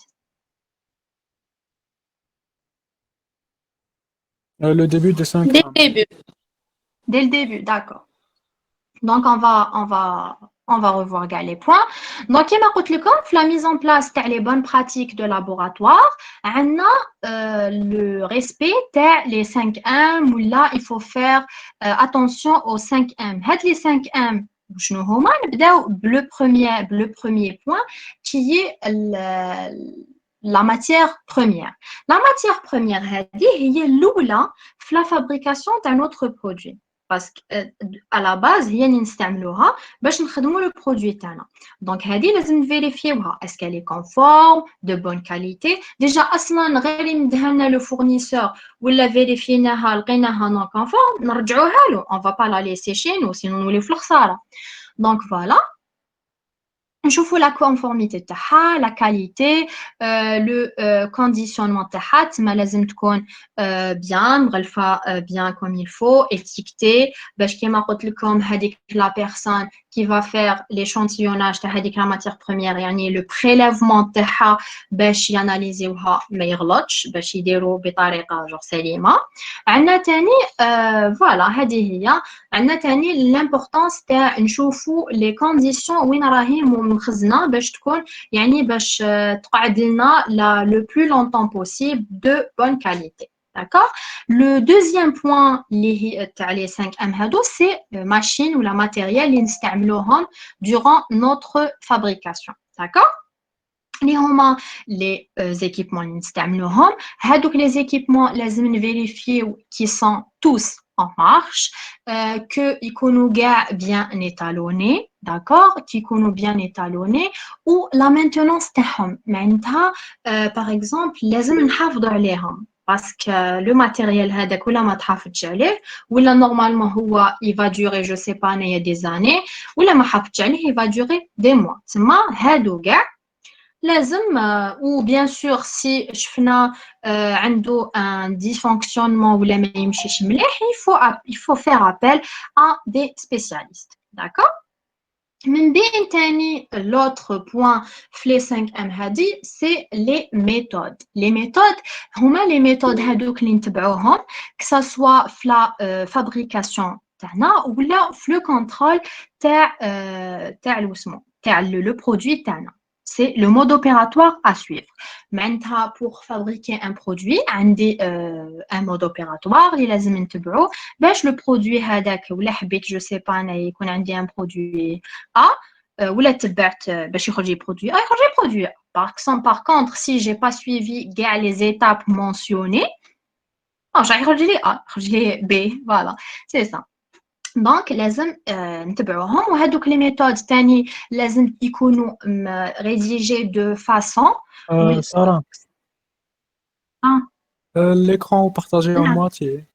Le début de 5 dès le début. Dès le début, d'accord. Donc, on va revoir les points. Donc, comme je l'ai dit, la mise en place des bonnes pratiques de laboratoire, on a le respect des 5 M, où là, il faut faire attention aux 5 M. Les 5 M, le premier point, qui est la matière première. La matière première, c'est la fabrication d'un autre produit. Parce qu'à la base, il y a une نستعملوها باش نخدموا le produit تاعنا. Donc هذه لازم نفيريفيوها est-ce qu'elle est conforme, de bonne qualité. Déjà اصلا غير يمدها لنا le fournisseur ولا فيريفيناها لقيناها non conforme نرجعوها له. On va pas la laisser chez nous sinon نوليو في الخسارة. Donc voilà. نشوفوا la conformité تاعها, la qualité, le conditionnement تاعها, تما لازم تكون bien مغلفة bien comme il faut, étiquetée باش كيما قلت لكم هذيك la personne qui va faire l'échantillonnage تاع هذيك la matière première يعني le prélèvement تاعها باش ياناليزيوها ما يغلطش باش يديروا بطريقة genre سليمة. عندنا تاني voilà هذه هي. عندنا تاني l'importance تاع نشوفوا les conditions وين راهي مخزنة باش تكون يعني باش تقعد لنا le plus longtemps possible de bonne qualité. D'accord? Le deuxième point تاع les 5 M هادو c'est machine ou la matériel اللي نستعملوهم durant notre fabrication. D'accord? اللي هما les équipements اللي نستعملوهم هادوك les équipements لازم نفيريفيو qui sont tous en marche, que يكونوا كاع bien étalonnés, d'accord, qui يكونوا bien étalonnés ou la maintenance تاعهم معناتها par exemple لازم نحافظوا عليهم parce que le matériel هذاك ولا ما تحافظش عليه ولا normalement هو il va durer je sais pas il y a des années ولا ما حافظش عليه il va durer des mois. تما هادو كاع لازم ou bien sûr si شفنا عنده un dysfonctionnement ولا ما يمشيش مليح il faut faire appel à des spécialistes. D'accord? من بين تاني l'autre point في les 5M هادي c'est les méthodes. Les méthodes هما les méthodes هادوك اللي نتبعوهم que ça soit في la fabrication تاعنا ولا في le contrôle تاع الوسمو تاع le produit تاعنا. C'est le mode opératoire à suivre. Maintenant, pour fabriquer un produit, un mode opératoire اللي لازم نتبعوه باش le produit هذاك ولا حبيت je sais pas أنا يكون عندي un produit A ولا تبعت باش يخرج لي produit A يخرج لي produit A. Par contre, si j'ai pas suivi كاع les étapes mentionnées, يخرج لي A, يخرج لي B, voilà, c'est ça. دونك لازم نتبعوهم وهذوك لي ميثود ثاني لازم يكونوا ريديجي دو فاسون Sarah, l'écran partagé en نعم moitié.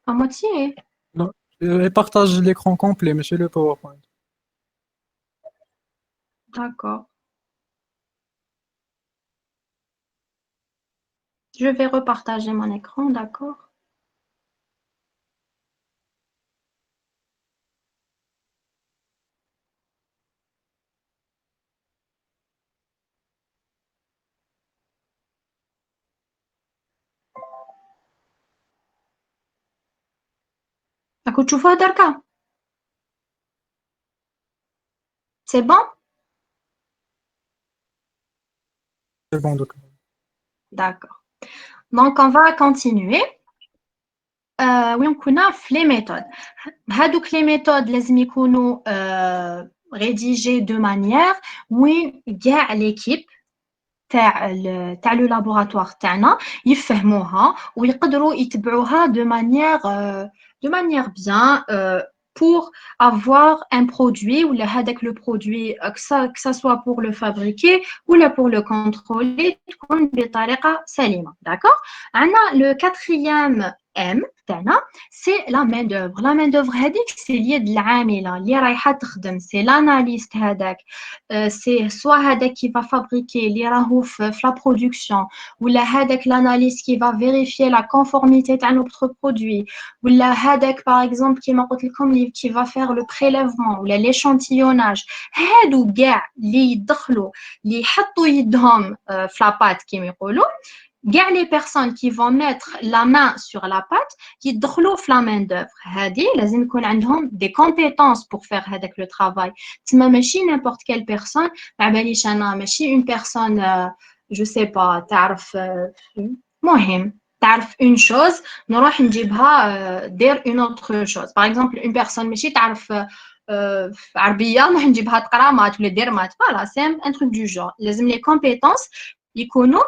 à moitié Non, Et partage l'écran complet, mais chez le PowerPoint. D'accord. Je vais repartager mon écran, d'accord. راكم تشوفوها دركا؟ C'est bon? C'est bon, donc. D'accord. Donc, on va continuer. وين كنا في les méthodes. هادوك les méthodes لازم يكونوا rédigés de manière وين كاع l'équipe تاع لو لابوراتوار تاعنا يفهموها ويقدروا يتبعوها de manière bien pour avoir un produit ou هذاك le produit que ça soit pour le fabriquer ou là pour le contrôler تكون بطريقة سليمة. D'accord? عندنا le quatrième M تاعنا c'est la main d'œuvre. La main d'œuvre هذيك c'est اليد العاملة اللي رايحة تخدم. C'est l'analyste هذاك. C'est soit هذاك qui va fabriquer اللي راهو في la production ولا هذاك l'analyste qui va vérifier la conformité تاع notre produit ولا هذاك par exemple كيما قلت لكم qui va faire le prélèvement ولا l'échantillonnage. هادو كاع اللي يدخلوا اللي يحطوا يدهم في la pâte كيما يقولوا كاع les personnes qui vont mettre la main sur la pâte يدخلوا في la main d'œuvre. هذه لازم يكون عندهم des compétences pour faire هذاك le travail. تما ماشي n'importe quelle personne. ما باليش انا ماشي une personne je sais pas تعرف مهم تعرف une chose نروح نجيبها دير une autre chose. Par exemple une personne ماشي تعرف عربية نروح نجيبها تقرا مات ولا دير مات. Voilà, c'est un truc du genre. لازم les compétences يكونوا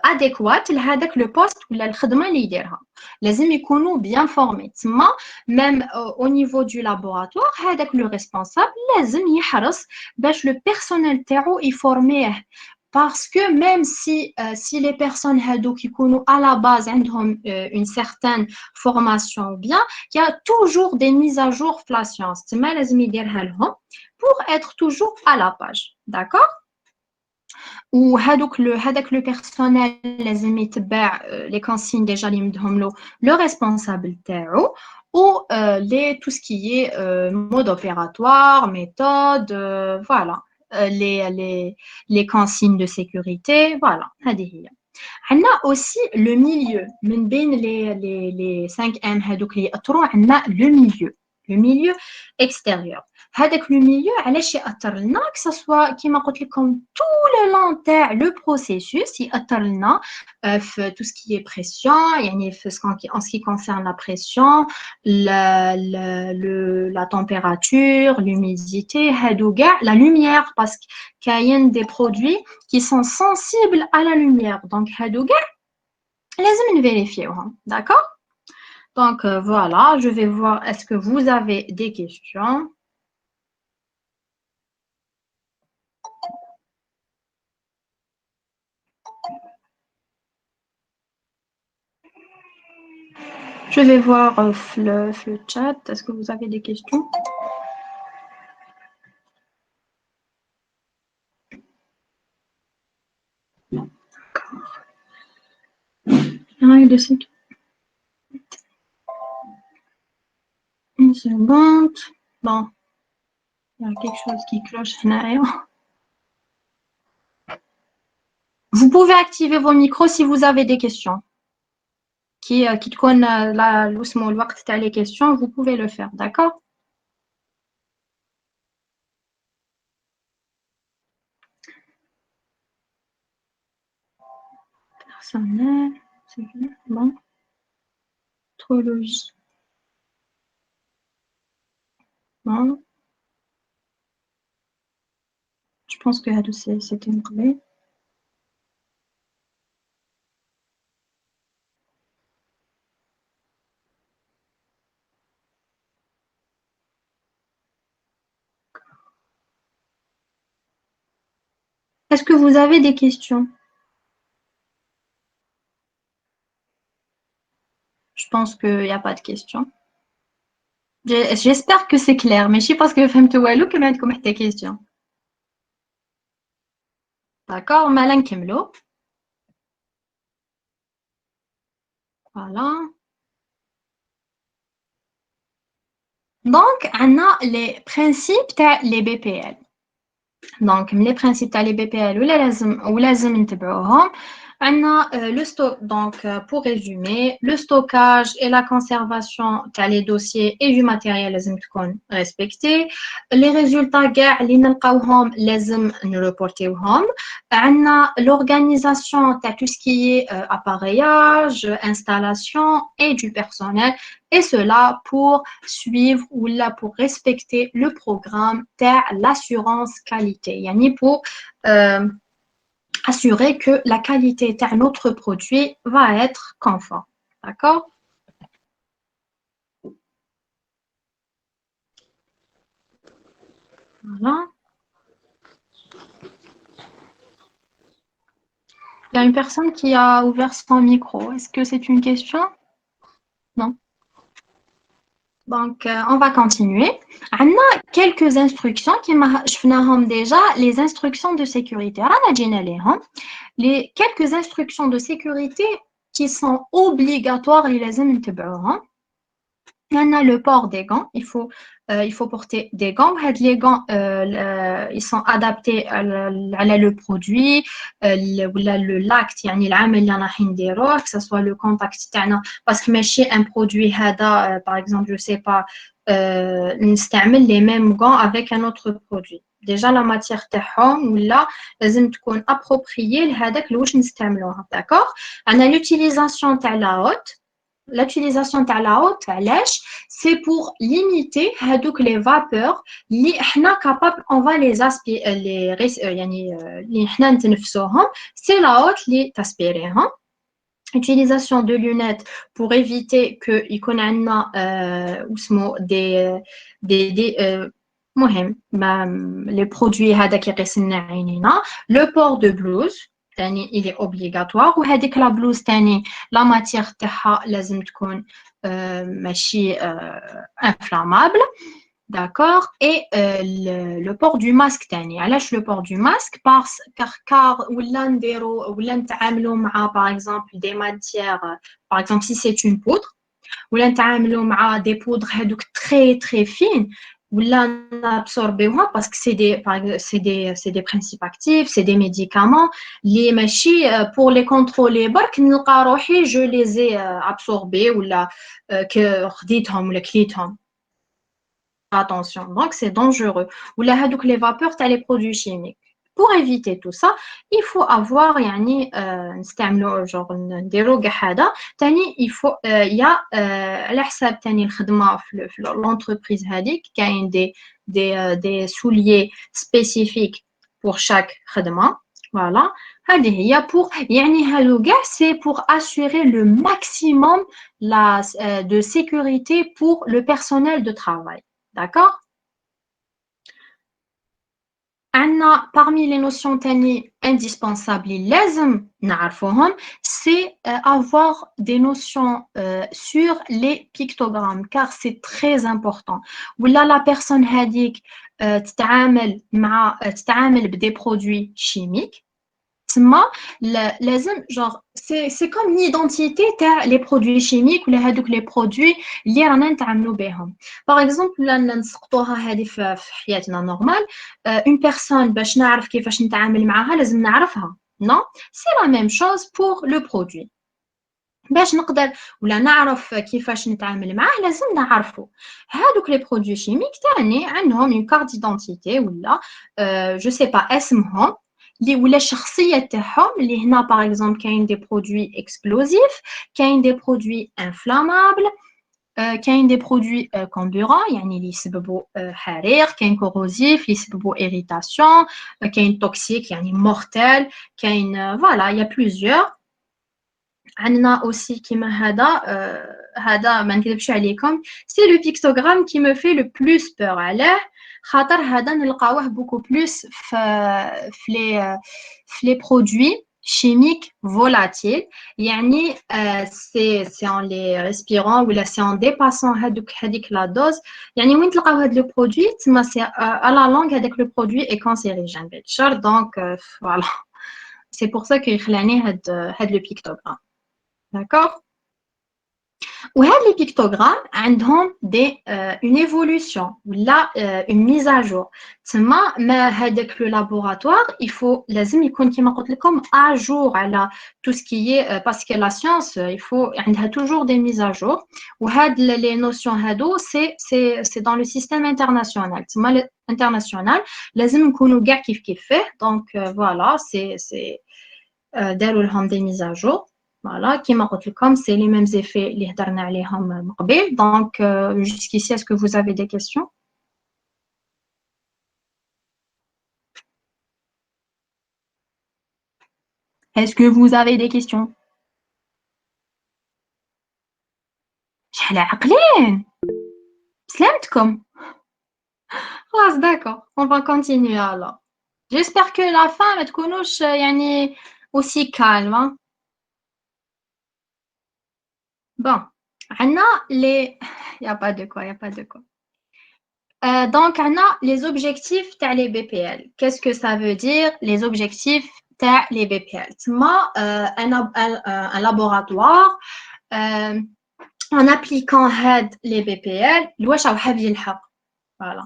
adéquate لهذاك لو بوست ولا الخدمه اللي يديرها. لازم يكونوا bien formés. تما même au niveau du laboratoire هذاك لو responsable لازم يحرص باش لو personnel تاعو يفورميه. Parce que même si les personnes هادوك يكونوا à la base عندهم une certaine formation ou bien il y a toujours des mises à jour في la science. تما لازم يديرها لهم pour être toujours à la page. D'accord? وهذاك لو بيرسونيل لازم يتبع لي كونسين ديجا اللي مدهم له لو ريسبونسابل تاعو ou tout ce qui est mode opératoire, méthode, voilà, les consignes de sécurité, voilà, هذه هي. عندنا aussi le milieu من بين les 5M هذوك اللي يأثروا عندنا le milieu extérieur. هذاك le milieu علاش يأثر لنا que ça soit كيما قلت لكم tout le long تاع le processus يأثر لنا في tout ce qui est pression يعني في en ce qui concerne la pression la température l'humidité هادو كاع la lumière parce qu'il y a des produits qui sont sensibles à la lumière donc هادو كاع لازم نفيريفيوهم. D'accord? Donc voilà, je vais voir est-ce que vous avez des questions. Je vais voir le chat. Est-ce que vous avez des questions? Règle de sécurité. Une seconde. Bon. Il y a quelque chose qui cloche derrière. Vous pouvez activer vos micros si vous avez des questions. Qui تكون le الوقت تاع les questions, vous pouvez le faire, d'accord? Personnel, c'est bon. Astrologie. Bon. Je pense que c'était une clé. Est-ce que vous avez des questions? Je pense qu'il n'y a pas de questions. J'espère que c'est clair, mais je sais pas ce que فهمتوا والو كما عندكم حتى question. D'accord, مالا نكملوا. Voilà. Donc, on a les principes les BPL. Donc, les principes les BPL ou لازم نتبعوهم. On a le stock, donc pour résumer, le stockage et la conservation des dossiers et du matériel لازم تكون respecté. Les résultats كاع اللي نلقاوهم لازم نريبورتيوهم. On a l'organisation de tout ce qui est appareillage, installation et du personnel, et cela pour suivre ou là pour respecter le programme de l'assurance qualité. Yani pour assurer que la qualité de notre produit va être conforme. D'accord? Voilà. Il y a une personne qui a ouvert son micro. Est-ce que c'est une question? Non. Donc, on va continuer. On a quelques instructions qui m'ont déjà les instructions de sécurité. Les quelques instructions de sécurité qui sont obligatoires et les aiment. On a le port des gants. Il faut porter des gants. Les gants, ils sont adaptés à le produit, le l'acte, que ce soit le contact, parce que c'est un produit, par exemple, je ne sais pas, نستعمل les mêmes gants avec un autre produit. Déjà, la matière تاعهم ولا لازم تكون appropriée لهذاك اللي واش نستعملوها. D'accord? On a l'utilisation تاع la haute. L'utilisation de la haute, c'est pour limiter les vapeurs. On va les aspirer, c'est la haute qui t'aspire. Utilisation de lunettes pour éviter que les produits le port de blouse. Il est obligatoire وهذيك la blouse تاني la matière تاعها لازم تكون ماشي inflammable. D'accord? Et le port du masque تاني. علاش le port du masque? Car ولا نديرو ولا نتعاملوا مع par exemple des matières, par exemple si c'est une poudre ولا نتعاملوا مع des poudres هذوك très très fines ولا نابسوربيوها parce que c'est des principes actifs, c'est des médicaments اللي ماشي pour les contrôler برك نلقى روحي je les ai absorbés ولا خديتهم ولا كليتهم. Attention, donc c'est dangereux. Ou là, les vapeurs, tu as les produits chimiques. Pour éviter tout ça, il faut avoir genre il faut il y a l'entreprise qui a des souliers spécifiques pour chaque khadma. Voilà. C'est pour assurer le maximum de sécurité pour le personnel de travail. D'accord? Parmi les notions indispensables, c'est avoir des notions sur les pictogrammes, car c'est très important. Là, la personne هذيك تتعامل des produits chimiques. Genre, c'est comme l'identité les produits chimiques ou les produits اللي رانا نتعاملوا بهم. Par exemple, là نسقطوها هذه في حياتنا normal, une personne باش نعرف كيفاش نتعامل معها لازم نعرفها. Non, c'est la même chose pour le produit. باش نقدر ولا نعرف كيفاش نتعامل معاه لازم نعرفه. هذوك les produits chimiques تاني عندهم une carte d'identité ولا je sais pas اسمهم ولا الشخصيه تاعهم اللي هنا par exemple كاين des produits explosifs, كاين des produits inflammables, كاين des produits comburants يعني اللي يسببوا حريق, كاين corrosif اللي يسببوا irritation, كاين toxique يعني mortel, كاين voilà, il y a plusieurs. عندنا aussi كيما هذا ما نكذبش عليكم, c'est le pictogramme qui me fait le plus peur. علاه خاطر هذا نلقاوه beaucoup plus في les produits chimiques volatiles. يعني c'est en les respirant ou là c'est en dépassant هذيك la dose. يعني وين تلقاو هذا le produit تما c'est à la longue هذاك le produit est cancérigène بالشر. Donc voilà. C'est pour ça يخلعني هاد le pictogramme. D'accord? وهاد les pictogrammes عندهم une évolution ولا une mise à jour. تما ما هذاك le laboratoire il faut لازم يكون كما قلت لكم à jour على tout ce qui est parce que la science il faut عندها toujours des mises à jour. وهاد les notions هادو c'est dans le système international. تما international لازم نكونوا كاع كيف فيه. Donc voilà c'est داروا لهم des mises à jour. Voilà, qui m'a dit comme c'est les mêmes effets les هضرنا عليهم من قبل. Donc jusqu'ici est-ce que vous avez des questions? Est-ce que vous avez des questions? شحال عاقلين سلامتكم. خلاص d'accord, on va continuer alors. J'espère que la fin ما تكونوش يعني aussi calme. Hein? Bon, عندنا les il y a pas de quoi, il y a pas de quoi. Donc, on a les objectifs تاع les BPL. Qu'est-ce que ça veut dire les objectifs تاع les BPL? Moi, un laboratoire en appliquant les BPL, واش راه حاب يلحق. Voilà.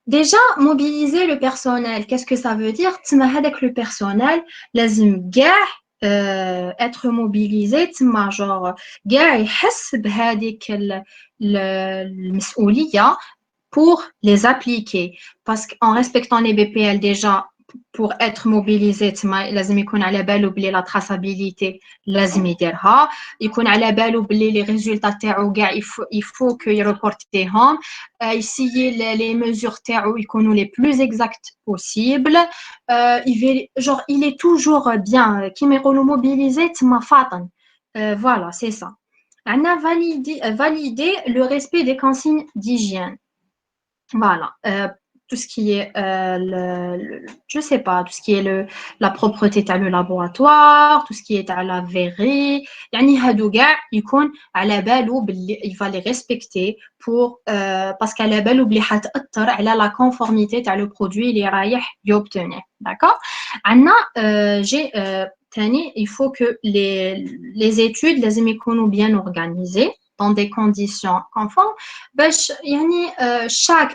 Déjà, mobiliser le personnel. Qu'est-ce que ça veut dire? تما هذاك le personnel لازم كاع être mobilisé تما genre كاع يحس بهذيك المسؤولية pour les appliquer. Parce qu'en respectant les BPL déjà, pour être mobilisé, لازم يكون على بالو بلي la traçabilité لازم يديرها، يكون على بالو بلي les résultats تاعو كاع il faut que يريبورتيهم، essayer les mesures تاعو يكونوا les plus exactes possibles. Il est toujours bien كيما يقولوا mobilisé تما فاطن. Voilà, c'est ça. On a validé le respect des consignes d'hygiène. Voilà, tout ce qui est, je sais pas, tout ce qui est la propreté dans le laboratoire, tout ce qui est à la verrerie, يعني هادو كاع يكون على بالو باللي il va les respecter pour parce qu'على بالو بلي حتأثر على la conformité تاع le produit اللي رايح يobtenir. D'accord? عندنا j'ai تاني il faut que les études لازم يكونوا bien organisées dans des conditions conformes. باش يعني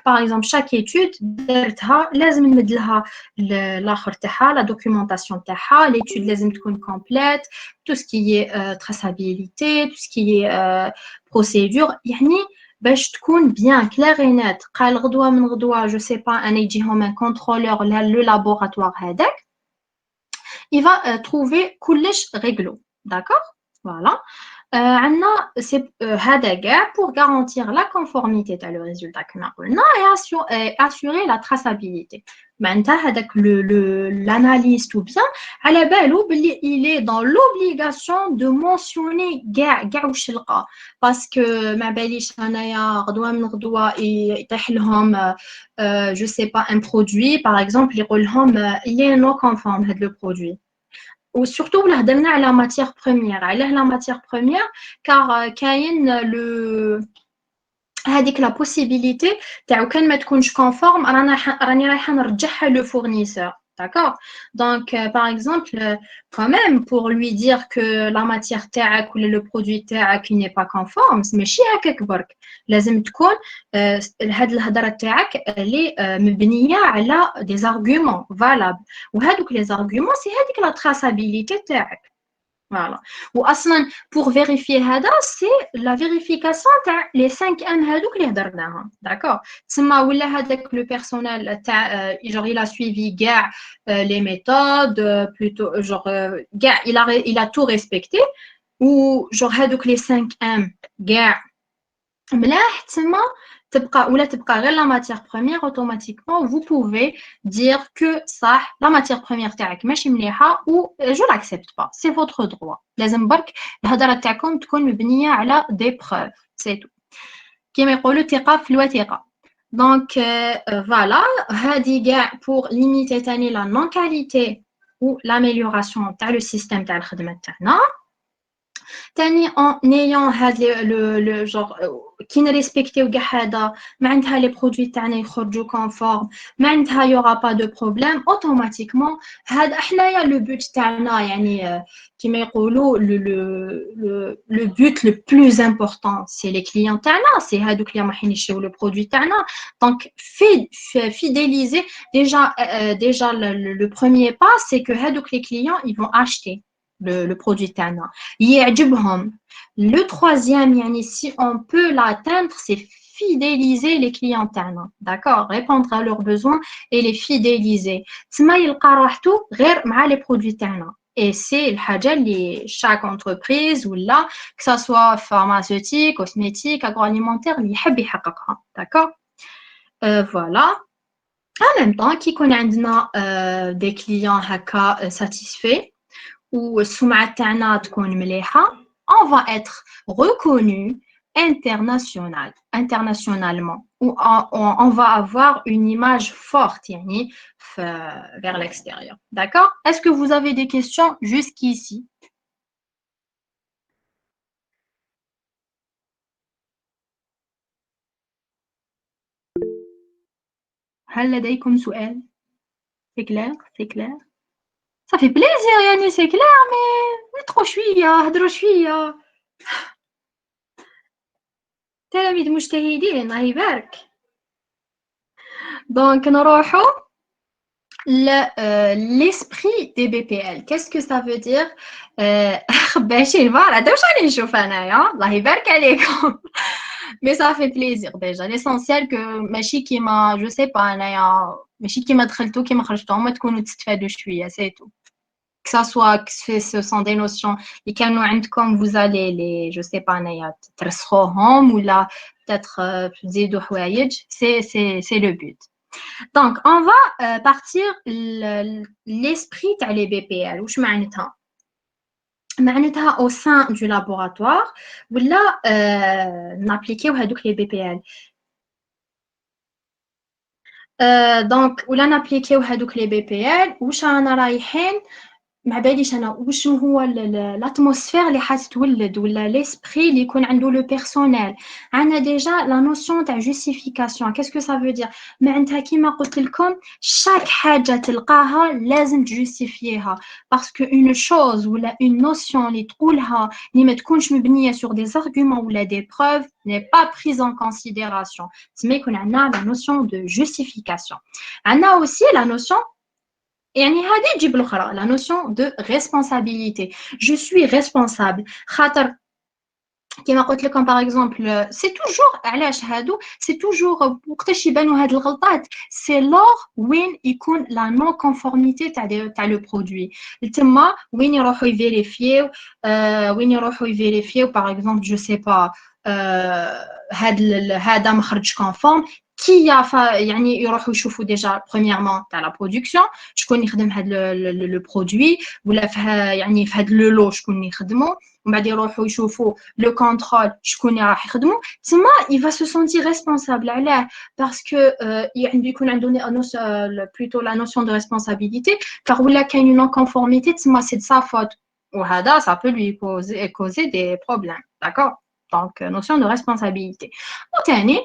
par exemple chaque étude درتها لازم نمد لها الاخر تاعها la documentation تاعها. l'étude لازم تكون complète, tout ce qui est traçabilité, tout ce qui est procédure يعني باش تكون bien clair et net. قال غدوه من غدوه je sais pas انا يجيهم un contrôleur le laboratoire هذاك il va trouver كلش réglo. D'accord? Voilà. هذا كاع pour garantir la conformité تاع le résultat كما قلنا et assurer la traçabilité. معناتها هذاك l'analyste ou bien على بالو بلي il est dans l'obligation de mentionner كاع واش لقى parce que ما باليش انايا غدوه من غدوه يطيح لهم je sais pas un produit par exemple يقول لهم il est non conforme هذا le produit. Ou surtout ولا هضرنا على matière première. علاه la matière première car كاين هذيك la possibilité تاعو كان ما تكونش conforme راني رايحه نرجعها le fournisseur. D'accord? Donc par exemple quand même pour lui dire que la matière تاعك ولا le produit تاعك n'est pas conforme ماشي هكاك برك لازم تكون هاد الهضره تاعك اللي مبنيه على des arguments valables وهذوك les arguments c'est هذيك la traçabilité تاعك. Voilà. Ou أصلاً pour vérifier هذا c'est la vérification تاع les 5 M هذوك اللي هضرناهم. D'accord? تسمى ولا هذاك le personnel تاع genre il a suivi كاع les méthodes plutôt genre كاع il a tout respecté ou genre هذوك les 5 M كاع ملاح تسمى تبقى غير la matière première automatiquement vous pouvez dire que ça la matière première تاعك ماشي مليحه ou je l'accepte pas c'est votre droit. لازم برك الهضره تاعكم تكون مبنيه على des preuves c'est tout. كما يقولوا ثقه في الوثيقه. Donc voilà هذه كاع pour limiter تاني la non qualité ou l'amélioration du système تاع الخدمة تاعنا. تاني en ayant هاد le genre كي نريسبكتيو كاع هذا معناتها لي برودوي تاعنا يخرجوا كونفورم معناتها يورا با دو بروبليم اوتوماتيكمون هذا حنايا لو بوت تاعنا يعني كيما يقولوا لو بوت لو بلوز امبورطون سي لي كليون تاعنا سي هادوك اللي رايحين يشريو لو برودوي تاعنا دونك fidéliser déjà le premier pas c'est que هادوك les clients ils vont acheter le produit تاعنا يعجبهم. Le troisième, yani, si on peut l'atteindre, c'est fidéliser les clients تاعنا. D'accord? Répondre à leurs besoins et les fidéliser. تما يلقى راحته غير مع les produits تاعنا. Et c'est الحاجة اللي chaque entreprise ou là, que ça soit pharmaceutique, cosmétique, agroalimentaire, اللي يحب يحققها. D'accord? Voilà. En même temps, كي يكون عندنا des clients هكا satisfaits ou السمعة تاعنا تكون مليحة, on va être reconnu internationalement, ou on va avoir une image forte yani, vers l'extérieur. D'accord? Est-ce que vous avez des questions jusqu'ici? هل لديكم سؤال؟ C'est clair? C'est clair? Ça fait plaisir يعني c'est clair mais trop شوية هضروا شوية تلاميذ مجتهدين الله يبارك. Donc نروحوا l'esprit des BPL. Qu'est-ce que ça veut dire? خباشين فوالا هذا واش راني نشوف انايا الله يبارك عليكم. Mais ça fait plaisir déjà. L'essentiel que ماشي كيما je sais pas انايا ماشي كيما دخلتو كيما خرجتو هما تكونوا تستفادوا شويه c'est tout. Que ça soit que ce sont des notions اللي كانوا عندكم vous allez les je sais pas انايا ترسخوهم ولا peut-être تزيدوا حوايج c'est le but. Donc, on va partir l'esprit تاع les BPL. واش معناتها؟ معناتها au sein du laboratoire ولا نابليكيو هذوك les BPL. Donc ولا نابليكيو هذوك les BPL واش رانا رايحين ما باليش انا واش هو l'atmosphère اللي حتتولد ولا l'esprit اللي يكون عنده le personnel. عندنا déjà la notion تاع justification. Qu'est-ce que ça veut dire? معناتها كيما قلت لكم chaque حاجه تلقاها لازم تجوستيفيها parce que une chose ولا une notion اللي تقولها اللي ما تكونش مبنيه sur des arguments ولا des preuves n'est pas prise en considération. تما يكون عندنا la notion de justification. عندنا aussi la notion يعني هذه تجيب الأخرى la notion de responsabilité. Je suis responsable. خاطر كما قلت لكم par exemple c'est toujours علاش هادو c'est toujours وقتاش يبانوا هاد الغلطات c'est lors وين يكون la non conformité تاع le produit. تما وين يروحوا يفيريفيو وين يروحوا يفيريفيو par exemple je sais pas هذا ما خرجش conforme كي يعني يروحوا يشوفوا ديجا premièrement تاع لا برودكسيون شكون يخدم هذا لو برودوي ولا يعني في هذا لو لو شكون يخدموا ومن بعد يروحوا يشوفوا لو كونترول شكون راح يخدموا تما il va se sentir responsable علاه parce que يعني يكون عنده plutôt la notion de responsabilité car ولا كاين non conformité تما c'est de sa faute وهذا ça peut lui causer des problèmes. D'accord? Donc notion de responsabilité. وثاني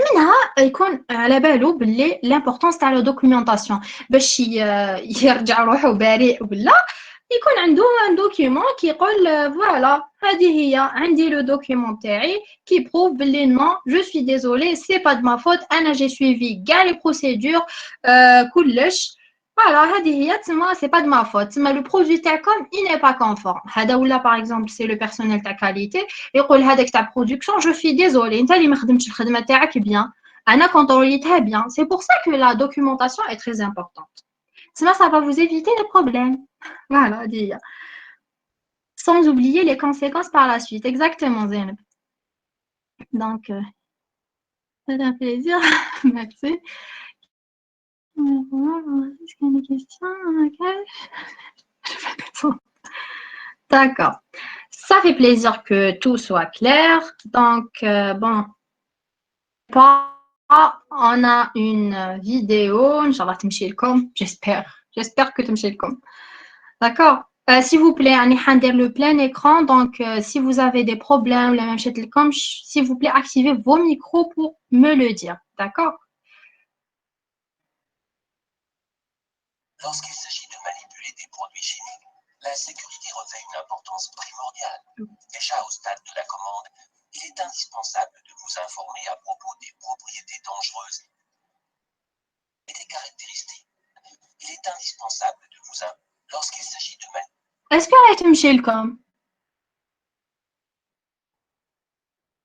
منها يكون على بالو باللي l'importance تاع la documentation باش يرجع روحه بريء ولا يكون عنده un document كيقول فوالا هذه هي عندي لو دوكيومون تاعي كي بروف باللي نو جو سوي ديزولي سي با دو ما فوت انا جي سويفي كاع لي بروسيدور كلش فوالا هذه هي تما سي با دو ما فوت تما لو برودوي تاعكم il n'est pas conforme. هذا ولا باغ اكزومبل سي لو بيرسونيل تاع كاليتي يقول هذاك تاع برودكسيون جو سوي ديزولي انت اللي ما خدمتش الخدمه تاعك بيان انا كونتروليتها بيان. C'est pour ça que la documentation est très importante. Ça va vous éviter les problèmes. Voilà, dire. Sans oublier les conséquences par la suite. Exactement, Zainab. Donc, c'est un plaisir. Merci. Est-ce qu'il y a des questions? D'accord. Ça fait plaisir que tout soit clair. Donc, bon. On a une vidéo. Inch'Allah, j'espère. J'espère que تمشي لكم. D'accord. S'il vous plaît, يعني حندير le plein écran. Donc, si vous avez des problèmes, ou la même chose comme, s'il vous plaît, activez vos micros pour me le dire. D'accord? Lorsqu'il s'agit de manipuler des produits chimiques, la sécurité revêt une importance primordiale. Déjà au stade de la commande, il est indispensable de vous informer à propos des propriétés dangereuses et des caractéristiques. Il est indispensable de vous informer lorsqu'il s'agit de manipuler. Est-ce que راهي تمشي لكم؟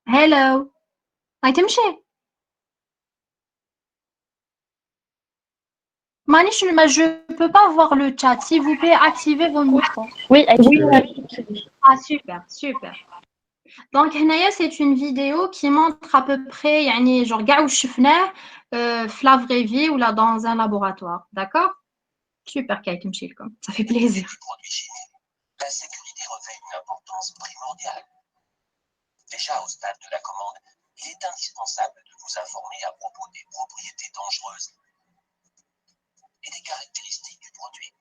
Hello. راهي تمشي؟ مانيش je peux pas voir le chat. S'il vous plaît, activez vos micros. Oui, Ah, super, super. Donc, هنايا c'est une vidéo qui montre à peu près يعني genre كاع واش شفناه في la vraie vie ou là dans un laboratoire. D'accord? Super كي تمشي لكم. Ça fait plaisir. Des produits chimiques, la sécurité revêt une importance primordiale. Déjà au stade de la commande, il est indispensable de vous informer à propos des propriétés dangereuses et des caractéristiques du produit.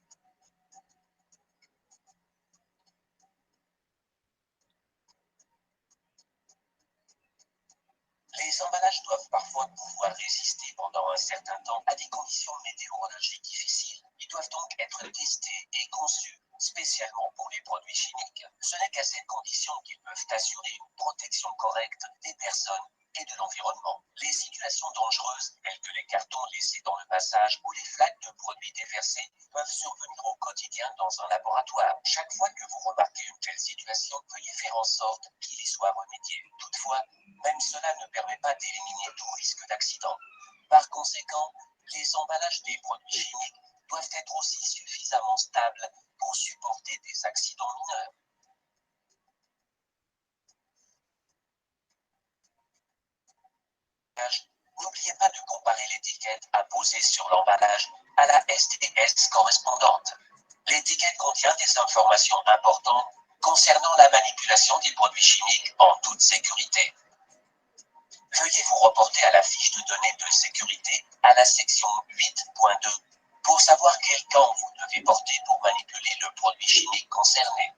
Les emballages doivent parfois pouvoir résister pendant un certain temps à des conditions météorologiques difficiles. Ils doivent donc être testés et conçus spécialement pour les produits chimiques. Ce n'est qu'à cette condition qu'ils peuvent assurer une protection correcte des personnes et de l'environnement. Les situations dangereuses, telles que les cartons laissés dans le passage ou les flaques de produits déversés, peuvent survenir au quotidien dans un laboratoire. Chaque fois que vous remarquez une telle situation, veuillez faire en sorte qu'il y soit remédié. Toutefois, même cela ne permet pas d'éliminer tout risque d'accident. Par conséquent, les emballages des produits chimiques doivent être aussi suffisamment stables pour supporter des accidents mineurs. N'oubliez pas de comparer l'étiquette apposée sur l'emballage à la STS correspondante. L'étiquette contient des informations importantes concernant la manipulation des produits chimiques en toute sécurité. Veuillez vous reporter à la fiche de données de sécurité à la section 8.2 pour savoir quel gant vous devez porter pour manipuler le produit chimique concerné.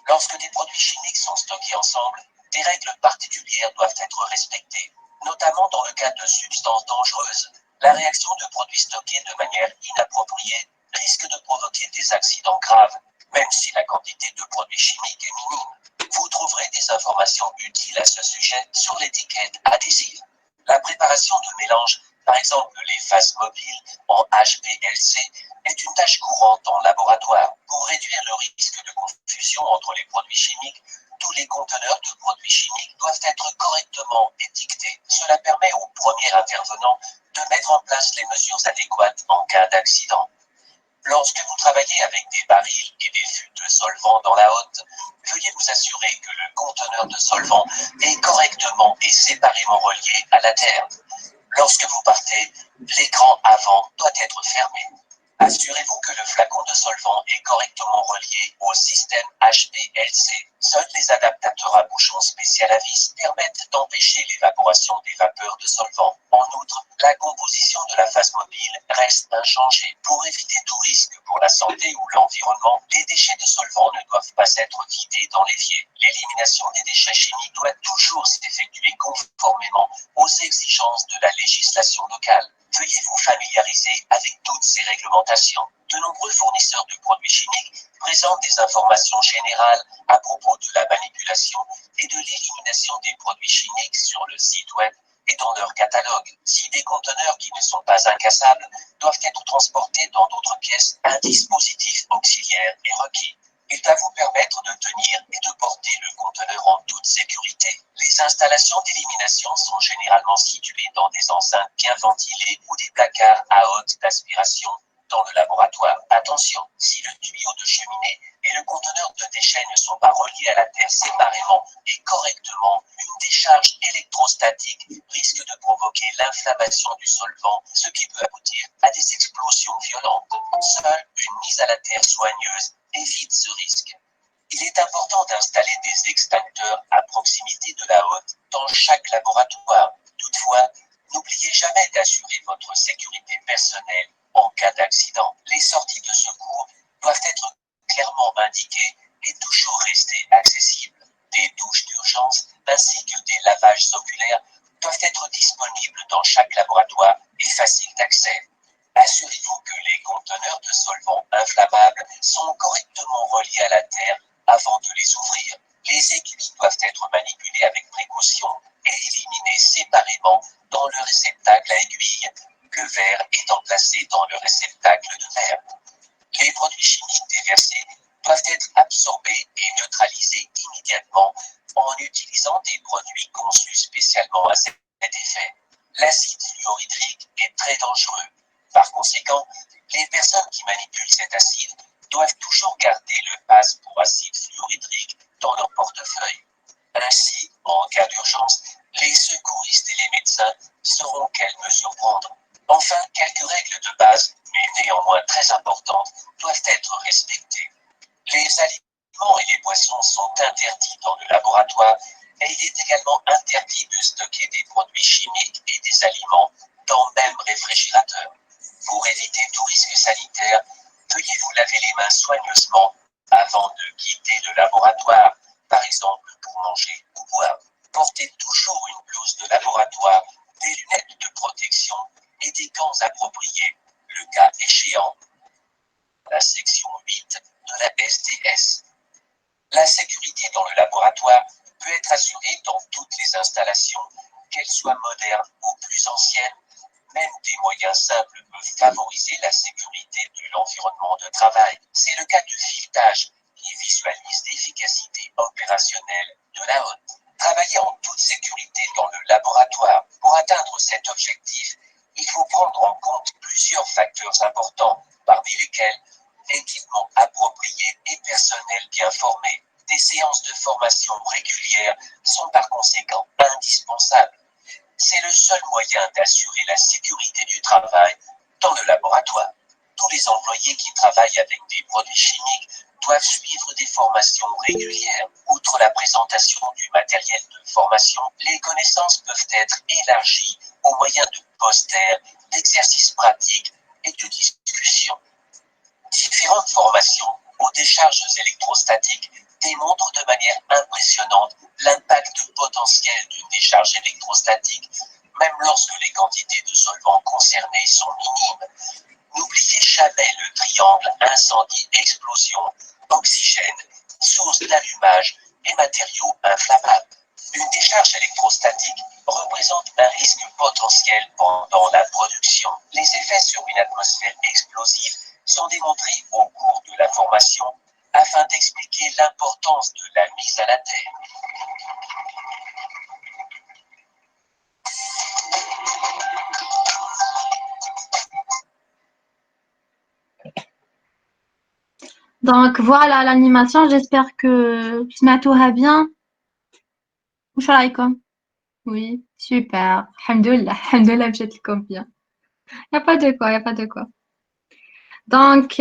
Lorsque des produits chimiques sont stockés ensemble, des règles particulières doivent être respectées, notamment dans le cas de substances dangereuses. La réaction de produits stockés de manière inappropriée risque de provoquer des accidents graves, même si la quantité de produits chimiques est minime. Vous trouverez des informations utiles à ce sujet sur l'étiquette adhésive. La préparation de mélanges, par exemple les phases mobiles en HPLC, est une tâche courante en laboratoire. Pour réduire le risque de confusion entre les produits chimiques, tous les conteneurs de produits chimiques doivent être correctement étiquetés. Cela permet au premier intervenant de mettre en place les mesures adéquates en cas d'accident. Lorsque vous travaillez avec des barils et des fûts de solvant dans la hotte, veuillez vous assurer que le conteneur de solvant est correctement et séparément relié à la terre. Lorsque vous partez, l'écran avant doit être fermé. Assurez-vous que le flacon de solvant est correctement relié au système HPLC. Seuls les adaptateurs à bouchon spécial à vis permettent d'empêcher l'évaporation des vapeurs de solvant. En outre, la composition de la phase mobile reste inchangée. Pour éviter tout risque pour la santé ou l'environnement, les déchets de solvant ne doivent pas être vidés dans l'évier. L'élimination des déchets chimiques doit toujours s'effectuer conformément aux exigences de la législation locale. Veuillez vous familiariser avec toutes ces réglementations. De nombreux fournisseurs de produits chimiques présentent des informations générales à propos de la manipulation et de l'élimination des produits chimiques sur le site web et dans leur catalogue. Si des conteneurs qui ne sont pas incassables doivent être transportés dans d'autres pièces, un dispositif auxiliaire est requis. Il va vous permettre de tenir et de porter le conteneur en toute sécurité. Les installations d'élimination sont généralement situées dans des enceintes bien ventilées ou des placards à haute aspiration dans le laboratoire. Attention, si le tuyau de cheminée et le conteneur de déchets ne sont pas reliés à la terre séparément et correctement, une décharge électrostatique risque de provoquer l'inflammation du solvant, ce qui peut aboutir à des explosions violentes. Seule une mise à la terre soigneuse évite ce risque. Il est important d'installer des extincteurs à proximité de la hotte dans chaque laboratoire. Toutefois, n'oubliez jamais d'assurer votre sécurité personnelle en cas d'accident. Les sorties de secours doivent être clairement indiquées et toujours rester accessibles. Des douches d'urgence ainsi que des lavages oculaires doivent être disponibles dans chaque laboratoire et faciles d'accès. Assurez-vous que les conteneurs de solvants inflammables sont correctement reliés à la terre avant de les ouvrir. Les aiguilles doivent être manipulées avec précaution et éliminées séparément dans le réceptacle à aiguilles, le verre étant placé dans le réceptacle de verre. Les produits chimiques déversés doivent être absorbés et neutralisés immédiatement en utilisant des produits conçus spécialement à cet effet. L'acide fluorhydrique est très dangereux. Par conséquent, les personnes qui manipulent cet acide doivent toujours garder le pass pour acide fluorhydrique dans leur portefeuille. Ainsi, en cas d'urgence, les secouristes et les médecins sauront quelles mesures prendre. Enfin, quelques règles de base, mais néanmoins très importantes, doivent être respectées. Les aliments et les boissons sont interdits dans le laboratoire et il est également interdit de stocker des produits chimiques et des aliments dans le même réfrigérateur. Pour éviter tout risque sanitaire, veuillez vous laver les mains soigneusement avant de quitter le laboratoire, par exemple pour manger ou boire. Portez toujours une blouse de laboratoire, des lunettes de protection et des gants appropriés, le cas échéant. La section 8 de la STS. La sécurité dans le laboratoire peut être assurée dans toutes les installations, qu'elles soient modernes ou plus anciennes. Même des moyens simples peuvent favoriser la sécurité de l'environnement de travail. C'est le cas du filetage, qui visualise l'efficacité opérationnelle de la hotte. Travailler en toute sécurité dans le laboratoire. Pour atteindre cet objectif, il faut prendre en compte plusieurs facteurs importants, parmi lesquels l'équipement approprié et personnel bien formé. Des séances de formation régulières sont par conséquent indispensables. C'est le seul moyen d'assurer la sécurité du travail dans le laboratoire. Tous les employés qui travaillent avec des produits chimiques doivent suivre des formations régulières. Outre la présentation du matériel de formation, les connaissances peuvent être élargies au moyen de posters, d'exercices pratiques et de discussions. Différentes formations aux décharges électrostatiques démontrent de manière impressionnante l'impact potentiel d'une décharge électrostatique, même lorsque les quantités de solvants concernés sont minimes. N'oubliez jamais le triangle incendie-explosion, oxygène, source d'allumage et matériaux inflammables. Une décharge électrostatique représente un risque potentiel pendant la production. Les effets sur une atmosphère explosive sont démontrés au cours de la formation afin d'expliquer l'importance de la mise à la terre. Donc voilà l'animation, j'espère que سمعتوها bien. واش رايكم؟ Oui, super. Alhamdoulilah, مشات لكم bien. Y a pas de quoi, y a pas de quoi. Donc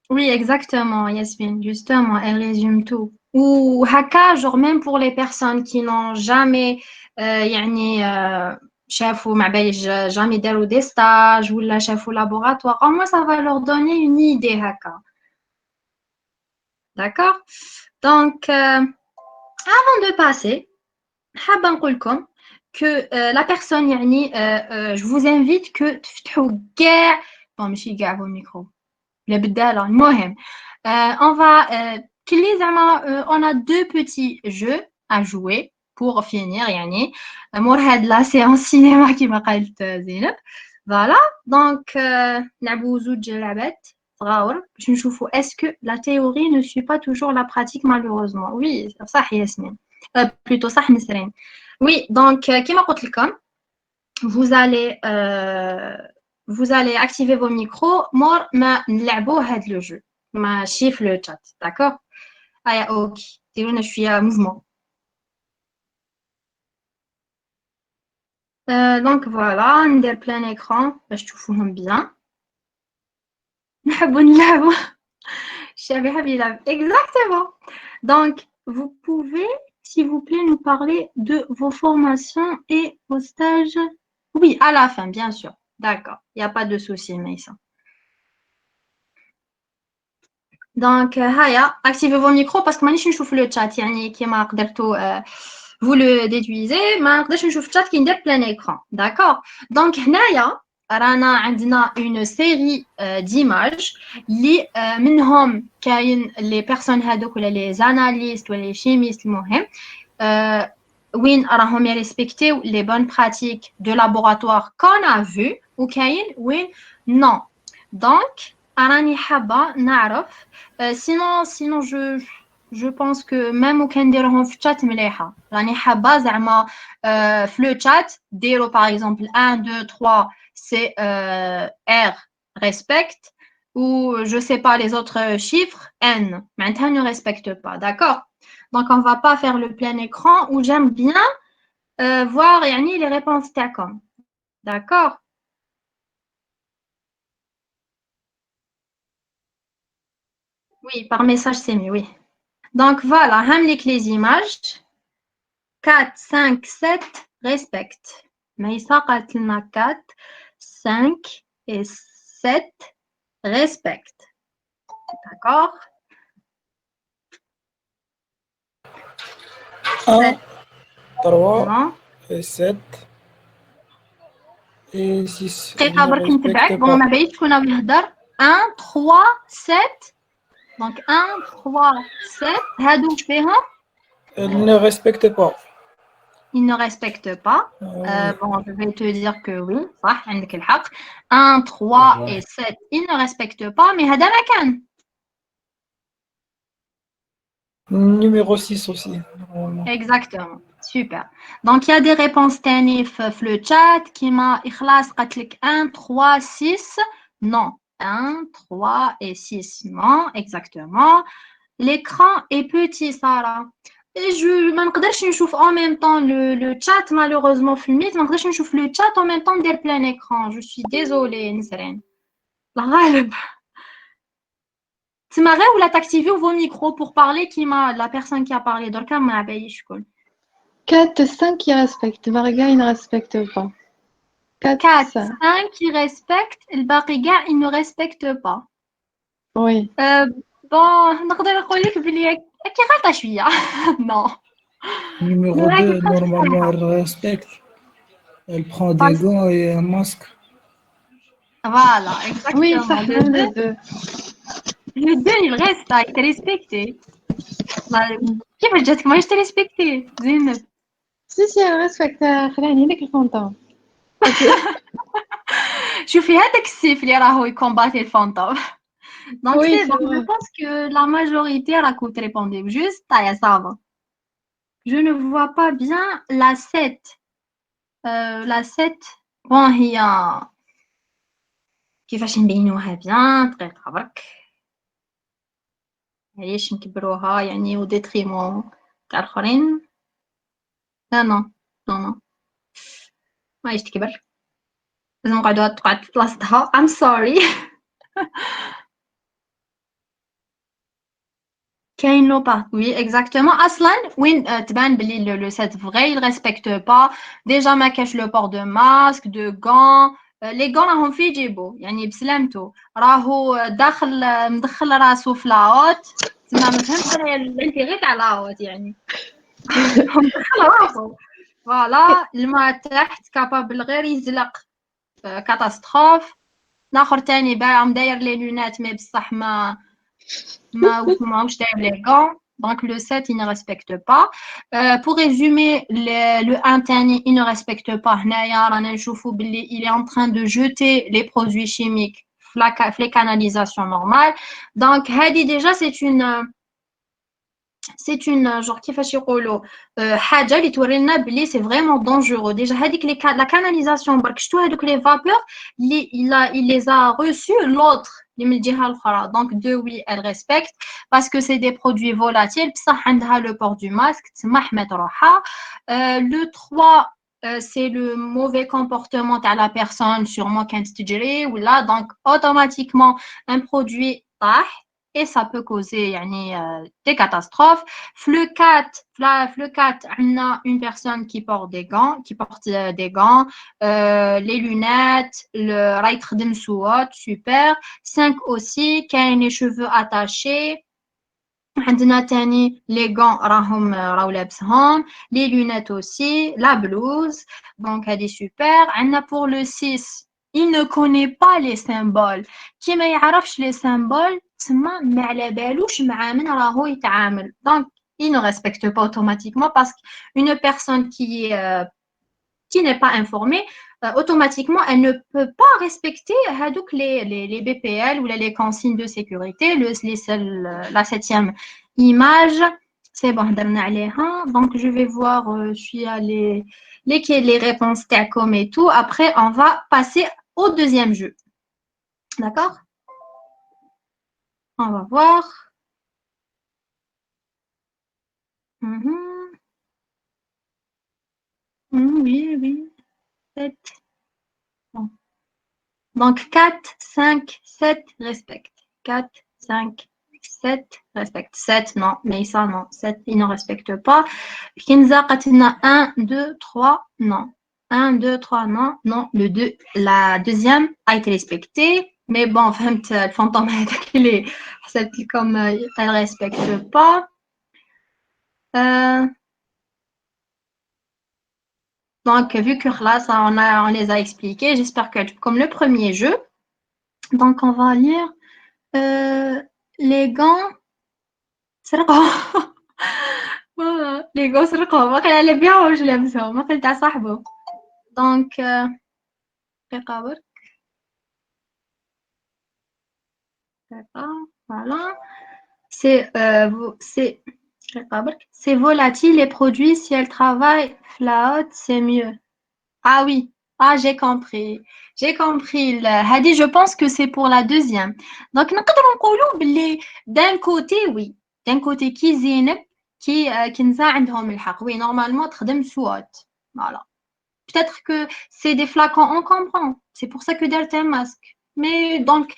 oui, exactement, Yasmine, justement, elle résume tout. Ou haka, genre même pour les personnes qui n'ont jamais يعني شافوا معباليش jamais داروا des stages ولا شافوا laboratoire, au moins ça va leur donner une idée haka. D'accord? Donc avant de passer, حابة نقول لكم que la personne يعني je vous invite que تفتحوا كاع bon ماشي كاع vos micros لا بدالة المهم on va كلي زعما on a deux petits jeux à jouer pour finir يعني مور هاد لا séance cinéma كيما قالت زينب voilà donc نلعبوا زوج لعبات صغاور باش نشوفوا est-ce que la théorie ne suit pas toujours la pratique malheureusement oui صح ياسمين plutôt صح نسرين oui donc كيما قلت لكم vous allez activer vos micros mort ma نلعبوا هاد le jeu ماشي في le chat d'accord aya ok ديروا لنا شويه mouvement donc voilà ندير plein écran باش تشوفوهم bien نحبوا نلعبوا Exactement. Donc, vous pouvez, s'il vous plaît, nous parler de vos formations et vos stages. Oui, à la fin, bien sûr. D'accord. Il n'y a pas de souci, Maïssa. Donc, Haya, activez vos micros parce que moi, je suis le chat. Yani, qui m'a vous le déduisez, ما نقدرش نشوف chat qui ندير plein écran. D'accord? Donc, هنايا رانا عندنا une série d'images اللي منهم كاين les personnes هذوك ولا les analystes ولا les chimistes المهم وين راهم يريسبكتيو les bonnes pratiques de laboratoire qu'on a vu وكاين وين non. Donc, راني حابة نعرف sinon je pense que même au كنديرهم في chat مليحة راني حابة زعما في le chat ديروا par exemple 1 2 3 c'est R respecte ou je sais pas les autres chiffres N maintenant ne respecte pas d'accord donc on va pas faire le plein écran où j'aime bien voir يعني les réponses تاعكم d'accord. Oui, par message, c'est mieux, oui. Donc, voilà, les images. 4, 5, 7, respecte. Maïssa, 4, 5 et 7, respecte. D'accord? 1, 3 Non. et 7 et 6. دقيقة برك نتبعك. بون ما بعيدش كنا بنهضر 1 3 7 دونك 1 3 7 هادو واش فيهم؟ Elle ne respecte pas. Il ne respecte pas. Bon, je vais te dire que oui, صح عندك الحق. 1 3 et 7 il ne respecte pas mais هذا ما كان. Numéro 6 aussi. Exactement. Super. Donc il y a des réponses تاني في le chat qui m'a إخلاص قالت لك 1 3 6 non. 1 3 et 6 non exactement. L'écran est petit Sarah. Et je ما نقدرش نشوف en même temps le chat malheureusement في الميت ما نقدرش نشوف le chat en même temps ندير plein écran. Je suis désolée نسرين. الغالب. تما غير ولا t'activez vos micros pour parler la personne qui a parlé دركا ما عبايش شكون. 4, 5 qui respectent. Varga, il ne respecte pas. 4, 5 qui respectent. Le Bariga, il ne respecte pas. Oui. Bon, نقدر نقول لك بلي كي غلطة شوية. Non. Numéro 2, normalement, elle respecte. Elle prend des gants et un masque. Voilà, exactement. Oui, ça, même les deux. Le 2, il reste, il est respecté. كيفاش جاتك ماهيش respecté زينب. Si, elle respecte. خليني هذاك الفونتون. شوفي هذاك السيف اللي راهو يكومباتي الفونتوم. Donc, oui, c'est bon, je pense que la majorité a répondu juste, ça va. Je ne vois pas bien la 7. La 7, bon, il y a... كيفاش نبينوها bien دقيقة برك. علاش نكبروها يعني au détriment تاع الآخرين. لا non. ماهيش تكبر. لازم تقعد في بلاصتها. I'm sorry. كاين لو با oui exactement اصلا وين تبان بلي le 7 vrai il respecte pas déjà ما كاش le port de masque de gants les gants راهم في جيبو يعني بسلامته راهو مدخل راسو في لاوت تما ما فهمتش الانتيغي تاع لاوت يعني مدخل راسو فوالا الماء تحت كابابل غير يزلق كاتاستروف الاخر تاني باعهم داير لي لونات مي بصح ماهوش داير les gants. Donc le 7 il ne respecte pas. Pour résumer le 1 تاني il ne respecte pas. هنايا رانا نشوفوا باللي il est en train de jeter les produits chimiques في les canalisations normales. Donc هذه déjà c'est une genre كيفاش يقولوا حاجه اللي توري لنا بلي c'est vraiment dangereux. Déjà هذيك la canalisation برك شتو هذوك les vapeurs اللي il les a reçus l'autre اللي من الجهه الاخرى. Donc deux oui elle respecte parce que c'est des produits volatiles بصح عندها le port du masque تما حمات روحها. Le 3 c'est le mauvais comportement تاع la personne sûrement كانت تجري ولا donc automatiquement un produit طاح. et ça peut causer des catastrophes. Le 4, on a une personne qui porte des gants, les lunettes, le raître de msouat, super. 5 aussi, qui a les cheveux attachés. عندنا تاني les gants راهو لابسهم, les lunettes aussi, la blouse, donc elle est super. عندنا pour le 6, il ne connaît pas les symboles. كي ما يعرفش les symboles تسمى ما على بالوش مع من راهو يتعامل. Donc il ne respecte pas automatiquement parce qu'une personne qui n'est pas informée, automatiquement, elle ne peut pas respecter les BPL ou les consignes de sécurité. La 7e image, c'est bon, donc je vais voir les réponses TACOM et tout. Après, on va passer au deuxième jeu. D'accord? On va voir. Oui. 7. Bon. Donc 4, 5, 7, respecte. 4, 5, 7, respecte. 7, non. Mais ça, non. 7, il ne respecte pas. Kinza, Katina, 1, 2, 3, non. 1, 2, 3, non. Non, la deuxième a été respectée. Mais bon, le fantôme, celle qui, comme elle ne respecte pas. Donc, vu que là, ça, on les a expliqués, j'espère que comme le premier jeu, donc on va lire les gants. Les gants سرقوا ما قال على بيعوا واش لابسهم ما قال تاع صاحبه. Donc دقيقة برك. Voilà. C'est volatile les produits si elles travaillent flotte, c'est mieux. Ah oui. Ah, j'ai compris. Hadi, je pense que c'est pour la deuxième. Donc, d'un côté, oui. D'un côté, qui زينب, qui نسا عندهم الحق. Oui, normalement, تخدم SWOT. Voilà. Peut-être que c'est des flacons, on comprend. C'est pour ça que درت un masque. Mais donc,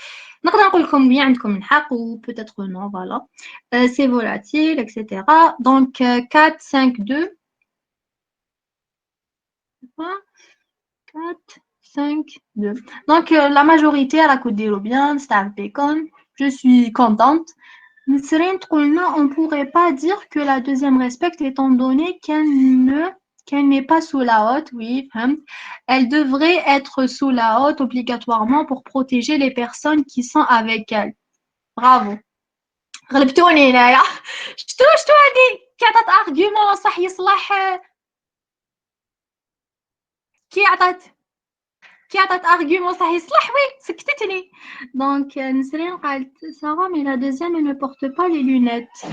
نقدر نقول لكم bien عندكم الحق ou peut-être non, voilà. C'est volatile, etc. Donc, 4, 5, 2. 4, 5, 2. Donc, la majorité à la Côte d'Irobian, Star Bacon. Je suis contente. On ne pourrait pas dire que la deuxième respecte étant donné qu'elle n'est pas sous la hotte, oui. Elle devrait être sous la hotte obligatoirement pour protéger les personnes qui sont avec elle. Bravo. غلبتوني هنايا. شتو هادي كي عطات argument صح يصلح كي عطات argument صح يصلح وي سكتتني. Donc نسرين قالت Sarah mais la deuxième elle ne porte pas les lunettes.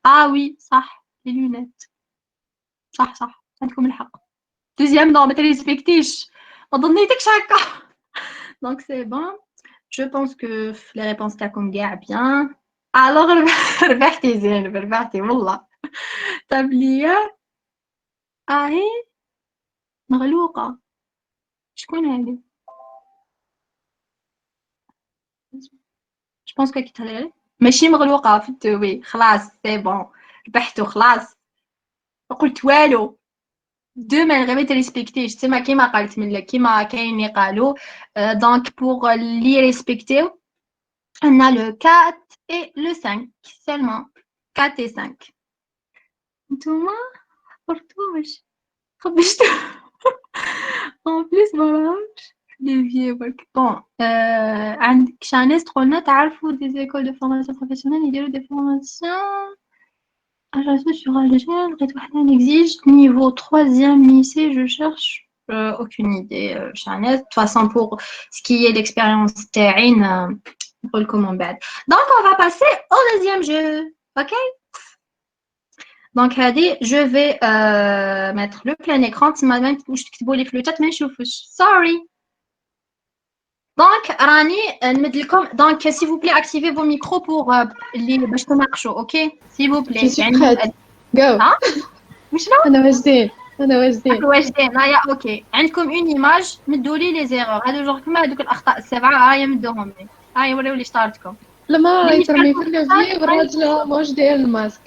Ah oui صح les lunettes. صح عندكم الحق. Deuxième non ما تريسبكتيش ما ظنيتكش هكا. Donc c'est bon. Je pense que les réponses تاعكم كاع bien. Alors ربحتي زين ربحتي والله. طابلية اهي مغلوقة. شكون هذه؟ Je pense qu'elle quitte ماشي مغلوقة عرفت وي خلاص سي بون ربحتو خلاص ما قلت والو دو ما غير ما تريسبكتيش تما كيما قالت من كيما كاين اللي قالوا دونك بوغ لي ريسبكتيو on a le 4 et le 5 seulement 4 et 5 نتوما حضرتوش خبشتو en plus voilà Bon, عندك شانيس تقولنا تعرفوا des écoles de formation professionnelle يديروا des formations sur Alger لقيت واحدة exige niveau 3e lycée je cherche aucune idée شانيس de toute façon pour ce qui est l'expérience تاعي نقول لكم من بعد. Donc on va passer au deuxième jeu. OK? Donc هذه je vais mettre le plein écran تما ما تبقوش تكتبوا لي في le chat ما نشوفوش. Sorry. Donc, Rani, donc, s'il vous plaît, activez vos micros pour les ok? S'il vous plaît. Je suis prête. Go. Ah? أنا واجدين. ok. عندكم une image مدوا لي les erreurs. هذو جور كما هذوك الأخطاء السبعة هاي مدوهم لي. هاي وراو لي شطارتكم. المرأة يترمي في اللوفي والراجل واش داير الماسك.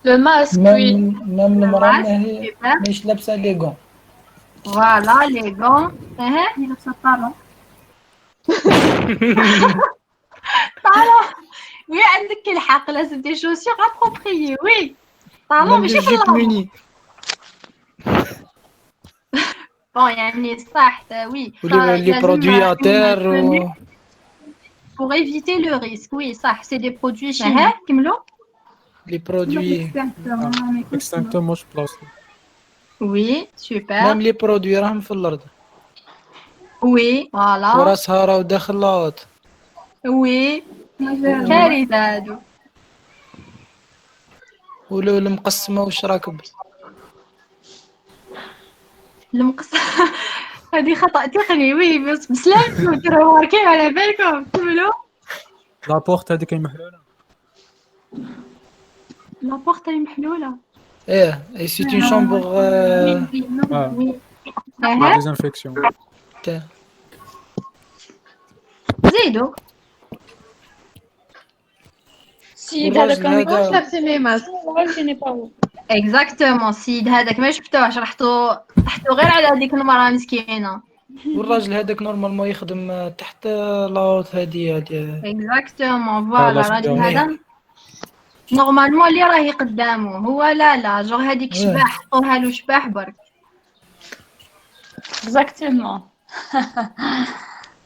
Le masque, oui. même Le المرأة masque, ماهي super. مش لابسة لي غون. Voilà, les gants. Il a ça talon. Talon. Oui, عندك الحق لازم des chaussures appropriées, oui. Talon même ماشي le في jupe اللابو. muni. Bon, يعني صح, oui. Ou Ça, les لازم produits à une terre. tenue pour éviter le risque. Oui, ça, c'est des produits chimiques. كملوا. Les produits. اكستنكتور مش بلاستيك. Oui, super. même les produits راهم في الأرض. Oui, voilà. وراسها راهو داخل لاوت. Oui. كارثة هادو. ولو المقسمة واش راكب. المقص هذه خطأ تقني وي بس بسلامتكم ترى ماركين على بالكم كملوا. لابورت هذيك المحلوله. لابورت اللي محلولة. ايه et c'est une chambre وي. لا ديزانفيكسيون. زيدوا. السيد هذاك راه والراجل هذا لابسين لي ماسك. je n'ai pas vu. اكزاكتومون السيد هذاك ما شفتوش طحتو غير على هذيك المرأة مسكينة. والراجل هذاك نورمالمون يخدم تحت لاوت هذه. اكزاكتومون فوالا الراجل هذا نورمالمون اللي راهي قدامه هو لا جوغ هذيك شباح حطوها له شباح برك. Exactement.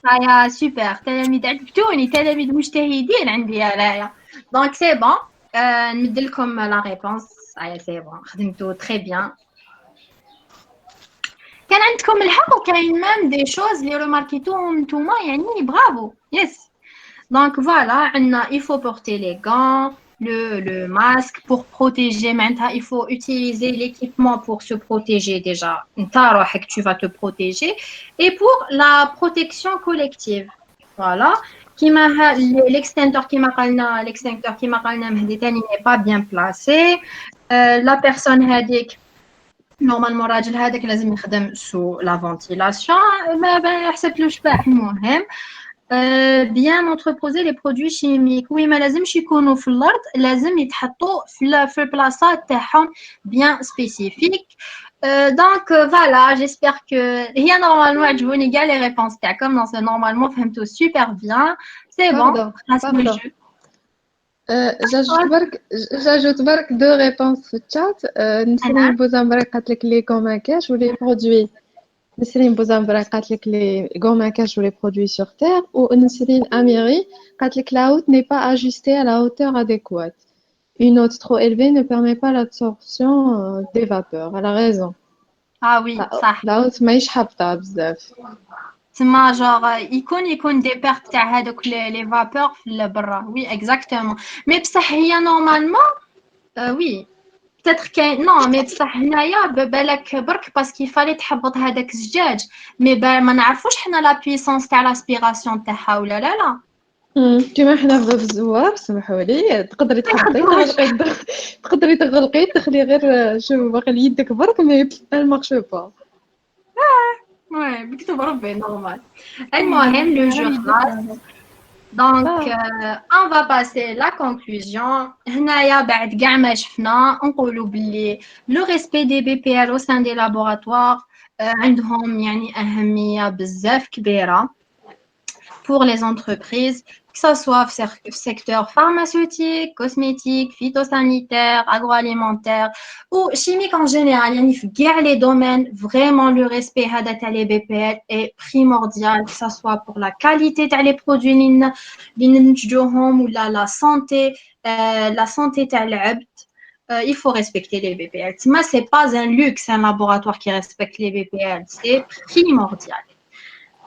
هيا سوبر تلاميذ عجبتوني تلاميذ مجتهدين عندي يا رايا. دونك سي بون نمد لكم لا ريبونس. هيا سي بون خدمتو تري بيان. كان عندكم الحق وكاين مام دي شوز اللي رماركيتوهم نتوما يعني برافو يس. دونك فوالا عندنا il faut porter les gants, le masque pour protéger معناتها il faut utiliser l'équipement pour se protéger déjà نتا روحك tu vas te protéger et pour la protection collective voilà كيما l'extincteur كيما قالنا مهدي تاني n'est pas bien placé. la personne هذيك نورمالمون الراجل هذاك لازم يخدم سو لا فونتيلاسيون ما يحسبلوش باح. المهم بيان انتربوزي لي برودوي شيميك وي ما لازمش يكونوا في الارض لازم يتحطوا في البلاصات تاعهم بيان سبيسيفيك. دونك فوالا جيسبر كو هي نورمالمون عجبوني كاع لي ريبونس تاعكم دونك نورمالمون فهمتو سوبر بيان سي بون. جاجوت برك دو ريبونس في الشات. نسرين بوزامبرا قالت لك لي كوماكاج ولي برودوي. نسرين بوزامبرا قالت لك لي كوماكاج ولي برودوي سور تير. ونسرين اميري قالت لك لا haute n'est pas ajustée à la hauteur adéquate. Une haute trop élevée ne permet pas l'absorption des vapeurs. Elle a raison. Ah oui, صح. La haute ماهيش حابطة بزاف. تما جوغ يكون دي بيرت تاع هذوك لي فابور في برا. وي اكزاكتومون مي بصح هي نورمالمون وي بتاتر كاين نو مي بصح هنايا بالك برك باسكو فالي تحبط هذاك الزجاج مي ما نعرفوش حنا لا بويسونس تاع لاسبيراسيون تاعها ولا لا. كيما حنا في الزوار سمحوا لي تقدري تغلقي تدخلي غير شو باقي يدك برك مي المارش با. Ouais, بكتب ربي نورمال. المهم le jour passe. Donc on va passer la conclusion. هنايا بعد كاع ما شفنا نقولوا باللي le respect des BPL au sein des laboratoires عندهم يعني أهمية بزاف كبيرة pour les entreprises, que ce soit au secteur pharmaceutique, cosmétique, phytosanitaire, agroalimentaire ou chimique en général. Il y a les domaines, vraiment le respect des BPL est primordial, que ce soit pour la qualité des produits ou la santé de l'abd. Il faut respecter les BPL. Mais ce n'est pas un luxe, un laboratoire qui respecte les BPL, c'est primordial.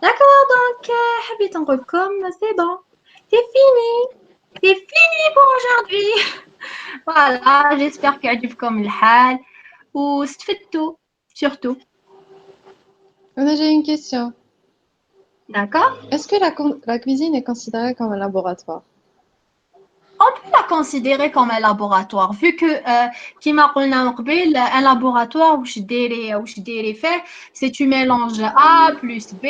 D'accord, donc, حبيت نقول لكم c'est bon, c'est fini pour aujourd'hui. Voilà, j'espère كيعجبكم الحال واستفدتوا surtout. J'ai une question. D'accord? Est-ce que la cuisine est considérée comme un laboratoire? On peut la considérer comme un laboratoire vu que كيما قلنا من قبل un laboratoire واش ديري فيه c'est tu mélanges A plus B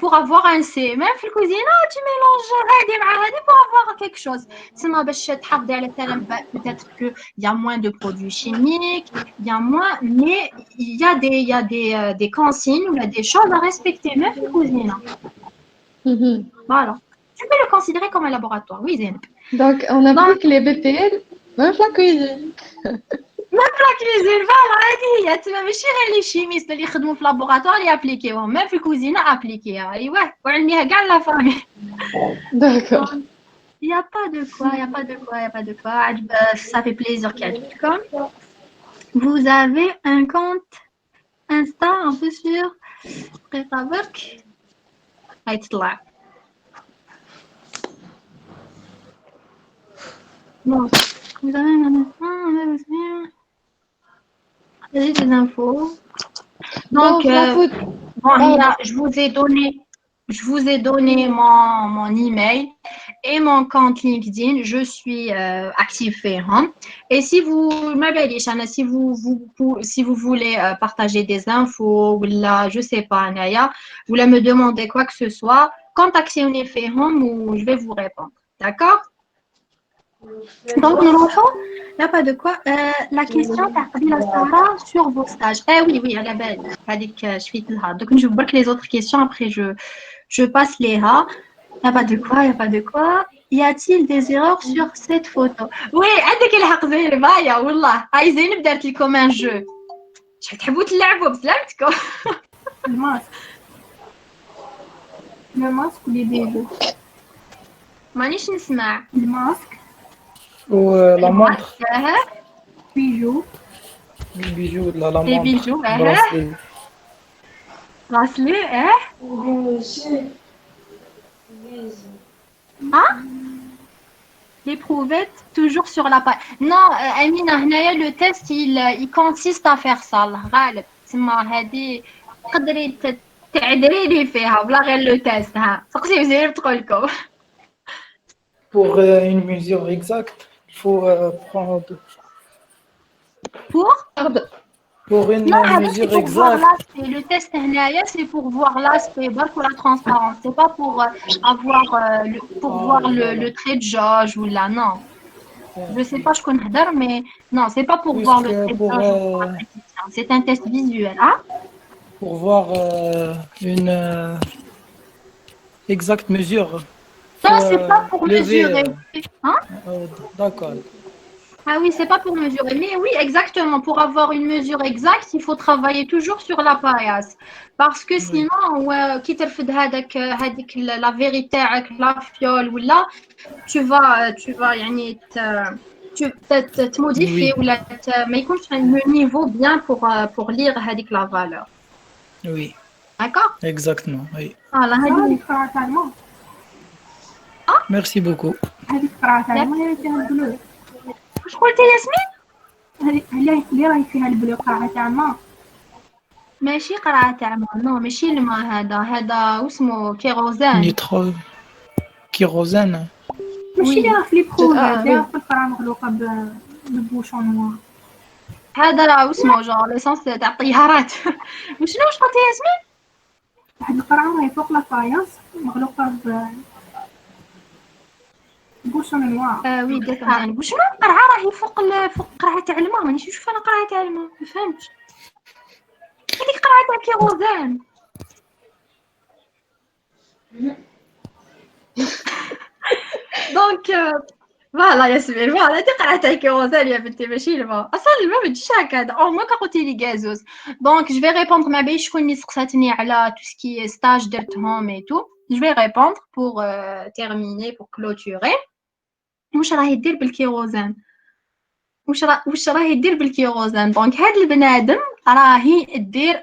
pour avoir un C. Même في الكوزينة tu mélanges هادي مع هادي pour avoir quelque chose. تسمى باش تحافظي على السلام peut-être que il y a moins de produits chimiques, il y a moins, mais il y a des consignes ou des choses à respecter même في الكوزينة. Voilà. Tu peux le considérer comme un laboratoire. Oui, Zainab. Donc, on applique les BPL, même la cuisine. Même la cuisine, voilà, هي تما ماشي غير لي شيميست اللي يخدموا في لابوغاتوار يابليكيوهم، même في الكوزينة ابليكيها، ايوه وعلميها كاع لا فامي. D'accord. Il n'y a pas de quoi, il n'y a pas de quoi, il n'y a pas de quoi. Ça fait plaisir qu'il y ait comme. Vous avez un compte Insta un peu sur Facebook. هيطلع. Bon, vous avez un des infos. Donc, je vous ai donné mon email et mon compte LinkedIn. Je suis active hein. Et si vous, si vous voulez partager des infos ou là, je sais pas, Naya, vous voulez me demander quoi que ce soit, contactez-moi ou je vais vous répondre. D'accord? Donc, nous lançons. Il n'y a pas de quoi. La question sur vos stages. Eh oui, oui, à la belle. Je suis là. Donc, je vois que les autres questions, après, je passe les ha. Il n'y a pas de quoi, il n'y a pas de quoi. Y a-t-il des erreurs sur cette photo? Oui, عندك الحق زين بايا والله. هاي زينب دارت لكم un jeu. تحبوا تلعبوا بسلامتكم. الماسك اللي بيجو مانيش نسمع. الماسك ولا مونتر بيجو البيجو لا لا Les مونتر bijoux, براسلي bracelet, Ah? L'éprouvette, toujours sur la page. Non, Amina, le test, il consiste à faire ça. الغالب تسمى هذه تقدري تعذري لي فيها بلا غير لو تيست ها سقسي وزير تقول لكم. Pour une mesure exacte, il faut prendre Pour une Non, mesure c'est pour voir exacte. l'aspect. Le test c'est pour voir l'aspect, pour la transparence. C'est pas pour avoir voir le trait de jauge ou là, non. Je sais pas, je connais pas, mais non, c'est pas pour voir le trait de Pour, jauge ou pour la précision. C'est un test visuel, hein? pour voir une exacte mesure. Non, c'est pas pour lever, mesurer. Hein? D'accord. Ah oui, c'est pas pour mesurer. Mais oui, exactement. Pour avoir une mesure exacte, il faut travailler toujours sur la paillasse. Parce que sinon, qui te fait la vérité avec la fiole ou là, tu vas te modifier ou là, mais il compte le niveau bien pour lire la valeur. Oui. D'accord? Exactement, oui. Voilà. Merci beaucoup. واش قلتي ياسمين؟ اللي راهي فيها البلو قرعة تاع الماء ماشي قرعة تاع الماء نو ماشي الماء هذا واسمه كيروزان نيترو كيروزان ماشي اللي راه في لي برو هذا في القرعة مغلوقة ببوشون نوار هذا راه واسمه جون ليسونس تاع الطيارات وشنو واش قلتي ياسمين؟ واحد القرعة راهي فوق لافاياس مغلوقة بوشون نوار وي داك يعني وشنو القرعة راهي فوق قرعة تاع الماء مانيش نشوف انا قرعة تاع الماء ما فهمتش هذيك قرعة تاع كيروزان دونك فوالا ياسمين فوالا انت قرعت على كيروزان يا بنتي ماشي الماء اصلا الماء ما تجيش هكذا او ما قلتي لي غازوز دونك جو في ريبوندر ما بين شكون اللي سقساتني على تو سكي ستاج درتهم اي تو جو في ريبوندر بور تيرميني بور كلوتوري واش راهي دير بالكيروزان واش راهي دير بالكيروزان دونك هاد البنادم راهي دير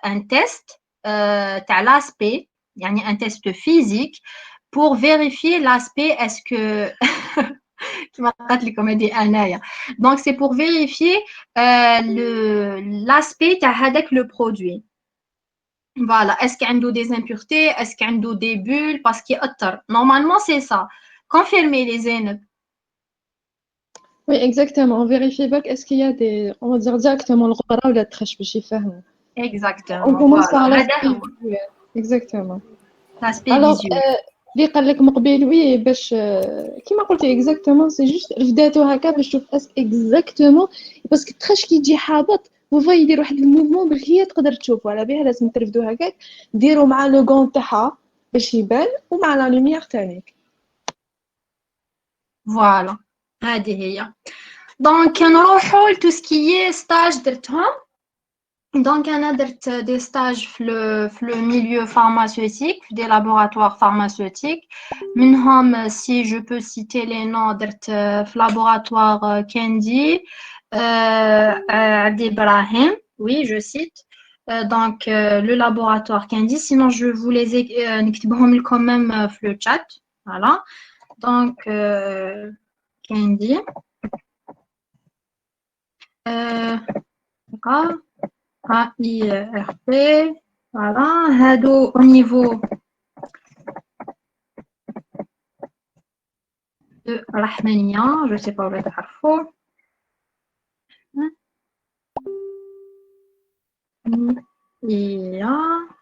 ان تيست تاع لاسبي يعني ان تيست فيزيك pour vérifier l'aspect est-ce que qui m'a dit comme dit Anaya. Donc c'est pour vérifier l'aspect avec le produit. Voilà, est-ce qu'il y a des impuretés, est-ce qu'il y a des bulles parce qu'il y a normalement c'est ça. Confirmez les Zainab. Oui, exactement. On vérifie pas est-ce qu'il y a des on va dire directement le ghara ou la trèche باش يفهموا. Exactement. On commence par la Exactement. l'aspect Alors, visuel. اللي قال لك مقبل وي باش كيما قلتي اكزاكتومون سي جوست بداتو هكا باش تشوف اكزاكتومون باسكو تخش كي يجي حابط هو يدير واحد الموفمون باش هي تقدر تشوفو على بها لازم ترفدو هكاك ديرو مع لو غون تاعها باش يبان ومع لا لوميير تانيك. فوالا هذه هي. دونك نروحو ل tout ce qui est stage درتهم. Donc, أنا درت des stages في le milieu pharmaceutique, des laboratoires pharmaceutiques. منهم, si je peux citer les noms, درت في laboratoire Kendi, Abdi Ibrahim, oui, je cite. Donc, le laboratoire Kendi. Sinon, je vous les نكتبهم لكم quand même في le chat. Voilà. Donc, Kendi. D'accord. AIRP, voilà, هادو au niveau de Rahmania, je sais pas où est تعرفوا.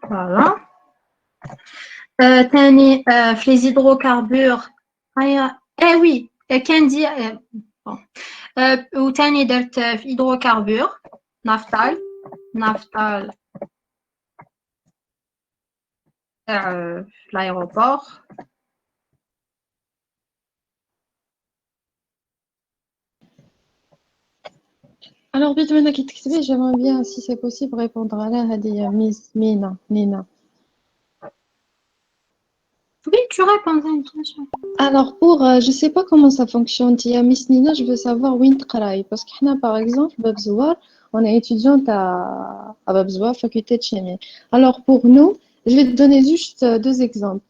Voilà. تاني في les hydrocarbures. Eh oui, Candy. Bon. وتاني درت في hydrocarbures, نافطال في l'aéroport. Alors بيت منك كي تكتبي j'aimerais bien si c'est possible répondre على هذه ميس نينا. Oui, tu réponds à une question. Alors pour je sais pas comment ça fonctionne يا ميس نينا je veux savoir وين تقراي parce que حنا par exemple باب زوار on est étudiante à باب زوار faculté de chimie. Alors pour nous je vais te donner juste deux exemples.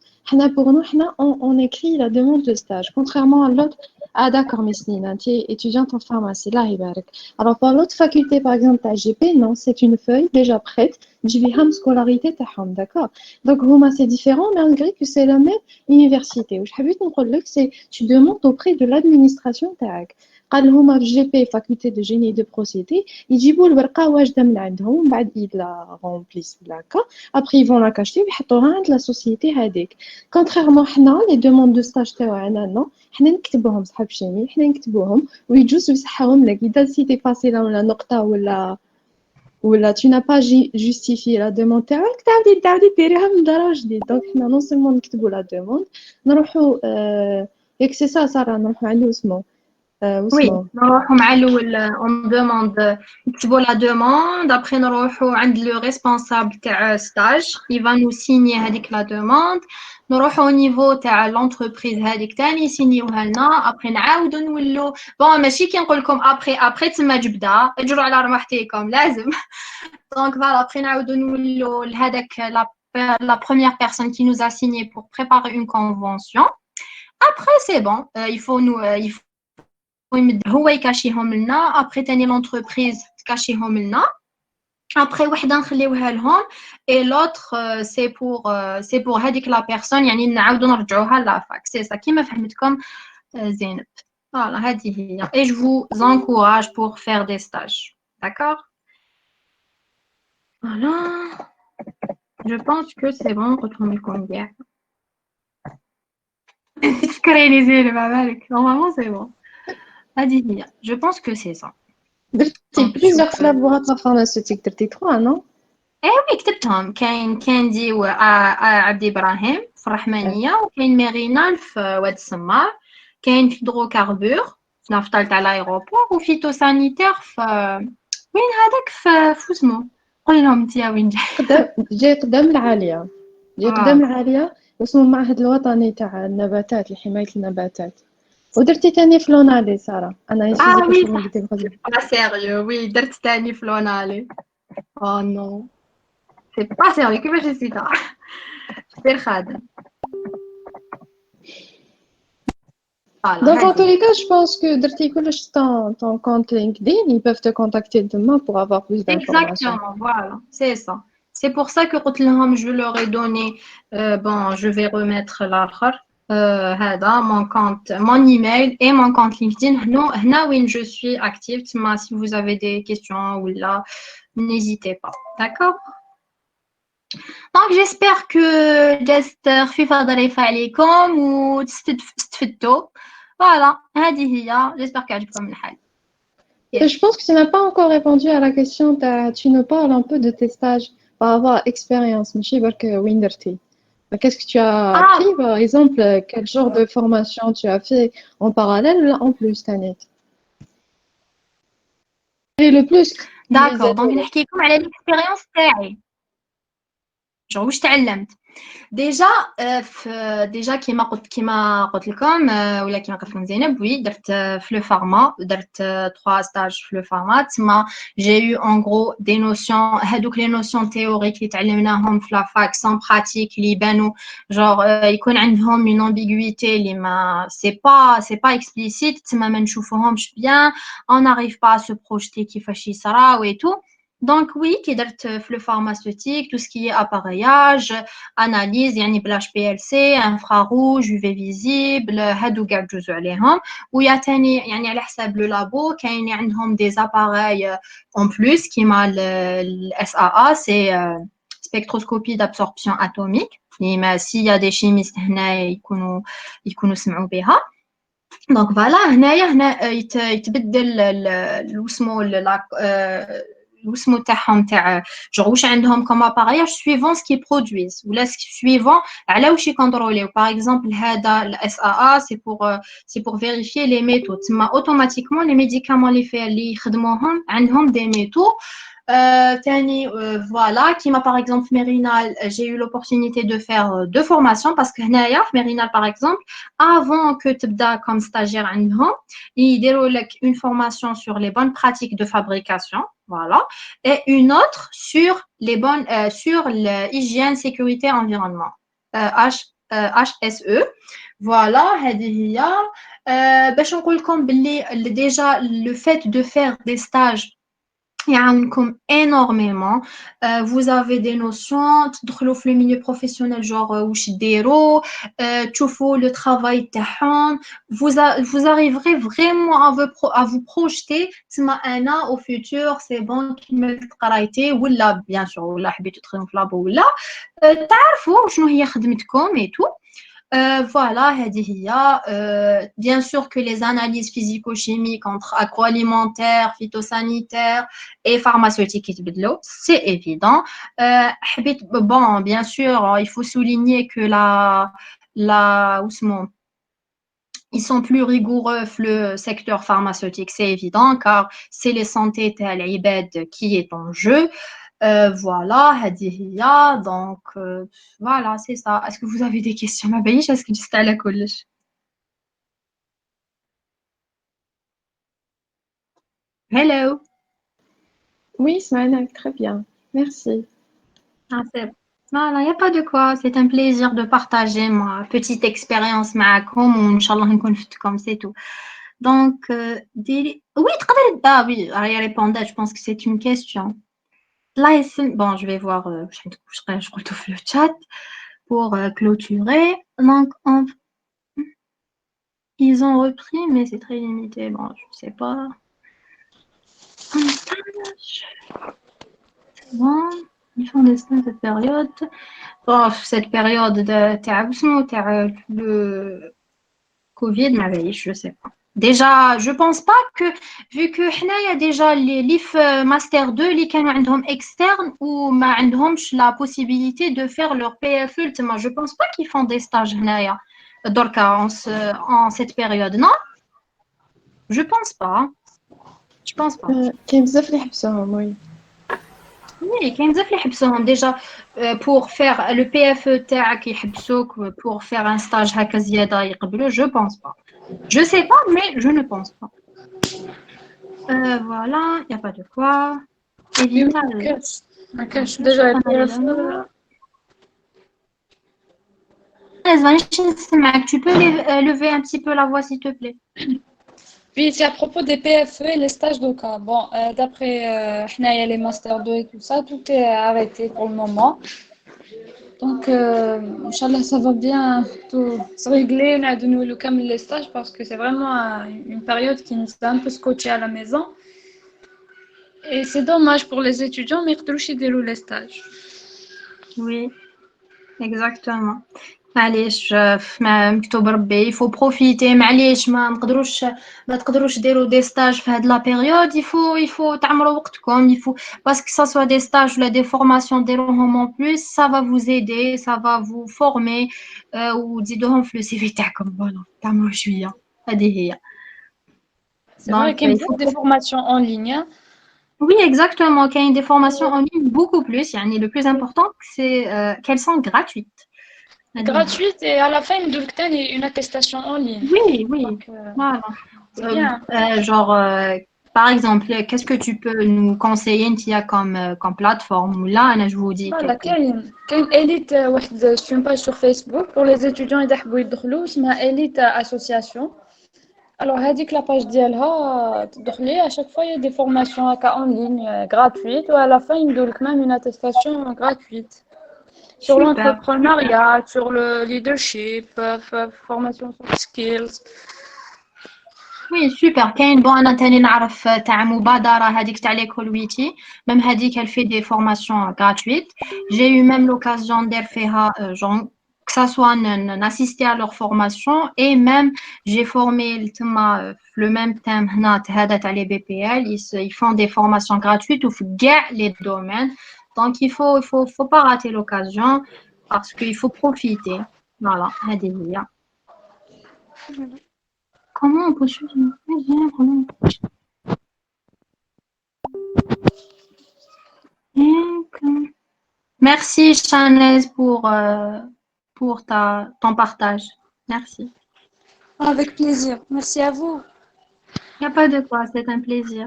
Pour nous on écrit la demande de stage contrairement à l'autre. Ah d'accord Miss Nina, tu es étudiante en pharmacie là يبارك. Alors pour l'autre faculté par exemple ta GP non c'est une feuille déjà prête تجيبيها scolarité تاعهم d'accord. Donc هما c'est différent malgré que c'est la même université. وش حبيت نقول لك c'est tu demandes auprès de l'administration تاعك. قال هما في جي بي faculté de génie de procédé يجيبوا الورقه واجده من عندهم ومن بعد ils la remplissent d'accord. Après ils vont la cacher ويحطوها عند la société هذيك. Contrairement حنا les demandes de stage تاعنا non حنا نكتبوهم صحاب شيمي حنا نكتبوهم ويجوز يصحاهم لك إذا سيتي باسي لا ولا نقطه ولا tu n'as pas justifié la demande تاعك تعاودي ديريها من دار جديد. دونك حنا نون سولمون نكتبوا لا دوموند نروحوا ياك سي سا ساره نروحوا عند اسمه Oui, نروحوا مع الأول on demande نكتبوا la demande, après نروحوا عند le responsable تاع stage, il va nous signer هذيك la demande, نروحوا au niveau تاع l'entreprise هذيك تاني يسينيوها لنا, après نعاودوا نولوا bon ماشي كي نقول لكم après تما جبدة اجروا على رمحتيكم لازم. Donc voilà, après نعاودوا نولوا لهذاك la première personne qui nous a signé pour préparer une convention. Après c'est bon, il faut هو يكاشيهم لنا ابري تاني لونتربريز تكاشيهم لنا ابري وحده نخليوها لهم اي لوتر سي بور هذيك لا بيرسون يعني نعاودو نرجعوها لافاك سي سا كيما فهمتكم زينب. فوالا هذه هي اي جو فو انكوراج بور فير دي ستاج داكور. فوالا جو بونس كو سي بون قلتهم لكم كاع. تفكريني زينب على بالك نورمالمون سي بون. هذه هي جو بونس كو سي سا. درتي بليزيوغ لابوغاتوار فارماسيوتيك درتي 3 نو؟ وي كتبتهم كاين كاندي وعبد ابراهيم في الرحمانيه وكاين ميرينال في واد السمار كاين في هيدروكاربور في نافطال تاع لايروبور وفيتو سانيتير في وين هذاك في اسمو قول لهم انت وين جاي قدام العاليه اسمه المعهد الوطني تاع النباتات لحمايه النباتات. ودرتي تاني في لونالي ساره انا وي با سيريو وي درت تاني في لونالي. نو سي با سيريو كيفاش نسيتها دير خادم. Dans tous les cas, je pense que درتي كلش ton compte LinkedIn, ils peuvent te contacter demain pour avoir plus d'informations. Exactement, voilà, c'est ça. C'est pour ça que قلت لهم je leur ai donné bon, je vais remettre l'autre هذا mon compte, mon email et mon compte LinkedIn. هنا وين je suis active. Si vous avez des questions ou là, n'hésitez pas. D'accord? Donc, j'espère que جست خفيفة ظريفة عليكم وتستفدتوا. Voilà, هذه هي. J'espère qu'عجبكم الحال. Je pense que tu n'as pas encore répondu à la question. Tu nous parles un peu de tes stages par rapport à l'expérience. ماشي برك وين درتي. Qu'est-ce que tu as appris, par exemple, quel genre de formation tu as fait en parallèle ou en plus, Tanit? Et le plus D'accord, donc نحكي لكم على l'expérience تاعي. جو واش تعلمت. ديجا كيما قلت لكم ولا كيما قلت لكم زينب وي درت في لو فارما درت 3 ستاج في لو فارما تما جي يو ان غرو دي نوسيون هذوك لي نوسيون تيوريك اللي تعلمناهم في لا فاك سون براتيك اللي يبانوا جور يكون عندهم اون امبيغويتي اللي ما سي با اكسبليسيت تما ما نشوفوهمش بيان اون ناريف با سو بروجيتي كيفاش يصراو اي تو. Donc oui, qui est le pharmaceutique, tout ce qui est appareillage, analyse, يعني بلاش PLC, infrarouge, UV visible, هادو قاع جزء عليهم. ويا تاني يعني على حساب لو لابو كاين عندهم des appareils en plus كيما ال SAA, c'est spectroscopie d'absorption atomique. يعني s'il y a des chimistes هنا يكونوا سمعوا بها. Donc voilà, هنا يتبدل واسمو واسمو تاعهم تاع جو واش عندهم كوم ابارياج سويفون سكي برودويز ولا سويفون على واش يكونتروليو. باغ اكزومبل هذا الاس ا سي بور فيريفيي لي ميتود تما اوتوماتيكمون لي ميديكامون اللي يخدموهم عندهم دي ميتود. تاني فوالا كيما باغ اكزومبل في ميرينال j'ai eu l'opportunité de faire deux formations parce que هنايا في ميرينال باغ اكزومبل avant que تبدا comme stagiaire عندهم يديروا لك une formation sur les bonnes pratiques de fabrication, voilà, et une autre sur les bonnes sur l'hygiène sécurité environnement, HSE. Voilà, هذه هي. باش نقول لكم باللي déjà le fait de faire des stages يعاونكم énormément. Vous avez des notions تدخلوا في le milieu professionnel genre واش ديروا تشوفوا le travail تاعهم. Vous arriverez vraiment à vous projeter تما انا au futur c'est bon كملت قرايتي ولا bien sûr ولا حبيتوا تدخلوا في لابو ولا تعرفوا شنو هي خدمتكم et tout. Voilà, bien sûr que les analyses physico-chimiques entre agroalimentaire, phytosanitaire et pharmaceutique, c'est évident. Bon, bien sûr, il faut souligner que ils sont plus rigoureux le secteur pharmaceutique, c'est évident, car c'est les santé tel ibad qui est en jeu. Voilà, هذه donc voilà, c'est ça. Est-ce que vous avez des questions ما باينش est-ce que جست على كلش. Hello. Oui, سمعناك très bien. Merci. Ah, c'est bon. Voilà, il n'y a pas de quoi. C'est un plaisir de partager ma petite expérience معكم وإن شاء الله نكون فدتكم, c'est tout. Donc, oui, ah oui, elle répondait, je pense que c'est une question. Là, bon, je vais voir, je retrouve le chat pour clôturer. Donc, ils ont repris, mais c'est très limité. Bon, je ne sais pas. C'est bon. Ils font des stages cette période. Bon, cette période de le Covid, mais je ne sais pas. Déjà, je pense pas que, vu que il y a déjà les LIF Master 2, les canons عندهم externes ou ما عندهمش la possibilité de faire leur PFE, je pense pas qu'ils font des stages هنايا دركا en cette période, non? Je pense pas. Je pense pas. كاين بزاف اللي يحبسوهم وي. Oui, كاين بزاف اللي يحبسوهم déjà pour faire le PFE تاعك يحبسوك pour faire un stage هكا زيادة يقبلوا, je pense pas. Je sais pas, mais je ne pense pas. Voilà, il n'y a pas de quoi. Evita, ما كانش déjà PFE. Tu peux lever un petit peu la voix, s'il te plaît. Oui, c'est à propos des PFE et les stages de cas. Bon, d'après les Master 2 et tout ça, tout est arrêté pour le moment. Donc, Inch'Allah, ça va bien tout se régler. On a de nouveau comme les stages parce que c'est vraiment une période qui nous a un peu scotché à la maison. Et c'est dommage pour les étudiants, mais ils doivent les stages. Oui, exactement. معليش مكتوب ربي il faut profiter معليش ما تقدروش ديروا des stages في هاد la période il faut تعمروا وقتكم il faut parce que ça soit des stages ou des formations ديروهم en plus ça va vous aider ça va vous former وتزيدوهم في le CV تاعكم voilà تعمروا شوية هذه هي C'est vrai donc qu'il y il a faut des formations en ligne. Hein. oui exactement qu'il y a des formations en ligne beaucoup plus يعني le plus important c'est qu'elles sont gratuites هذه هي. Gratuite et à la fin, ils donnent une attestation en ligne. Oui, oui, Donc, voilà. c'est bien. Genre, par exemple, qu'est-ce que tu peux nous conseiller comme plateforme? Là, Anna, je vous dis Voilà, quelque. كاين Elite واحد c'est une page sur Facebook pour les étudiants اللي يحبوا يدخلوا اسمها Elite Association. Alors, هذيك la page ديالها تدخلي à chaque fois il y a des formations en ligne gratuites ou à la fin ils me donnent même une attestation gratuite sur Super, super. l'entrepreneuriat, sur le leadership, formation sur skills. Oui, super. كاين bon أنا تاني نعرف تاع مبادرة هذيك تاع l'école ويتي même هذيك elle fait des formations gratuites. J'ai eu même l'occasion ندير فيها genre que ça soit assister à leur formation et même j'ai formé تما le même thème هنا هذا تاع les BPL ils font des formations gratuites ou في كاع les domaines donc il faut pas rater l'occasion parce qu'il faut profiter voilà هذه هي. Comment on peut suivre une page? J'ai un problème. Merci Chanez pour ton partage. Merci. Avec plaisir. Merci à vous. Il n'y a pas de quoi, c'est un plaisir.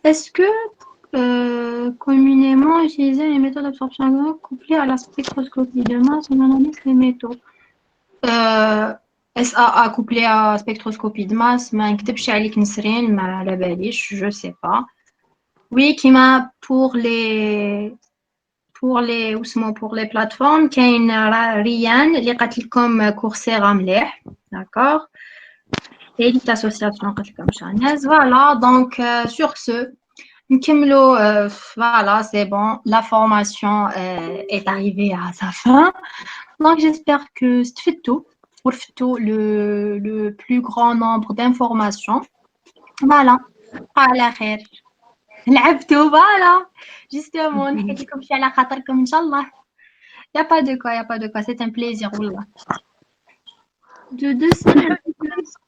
Est-ce que communément utiliser les méthodes d'absorption couplées à la spectroscopie de masse, on analyse les métaux SAA couplé à spectroscopie de masse, ما نكتبش عليك نسرين ما على باليش, je sais pas. Oui, qui m'a pour les plateformes كاين ريان اللي قالت لكم كورسيرا مليح, d'accord. Et l'association قالت لكم شانيز, voilà. Donc sur ce نكملوا, voilà, c'est bon, la formation est arrivée à sa fin. Donc j'espère que استفدتوا وعرفتوا le plus grand nombre d'informations. Voilà, على خير. لعبتوا, voilà. Justement, نحكي لكم شي على خاطركم إن شاء الله. Il n'y a pas de quoi, il n'y a pas de quoi. C'est un plaisir, wallah. De deux semaines.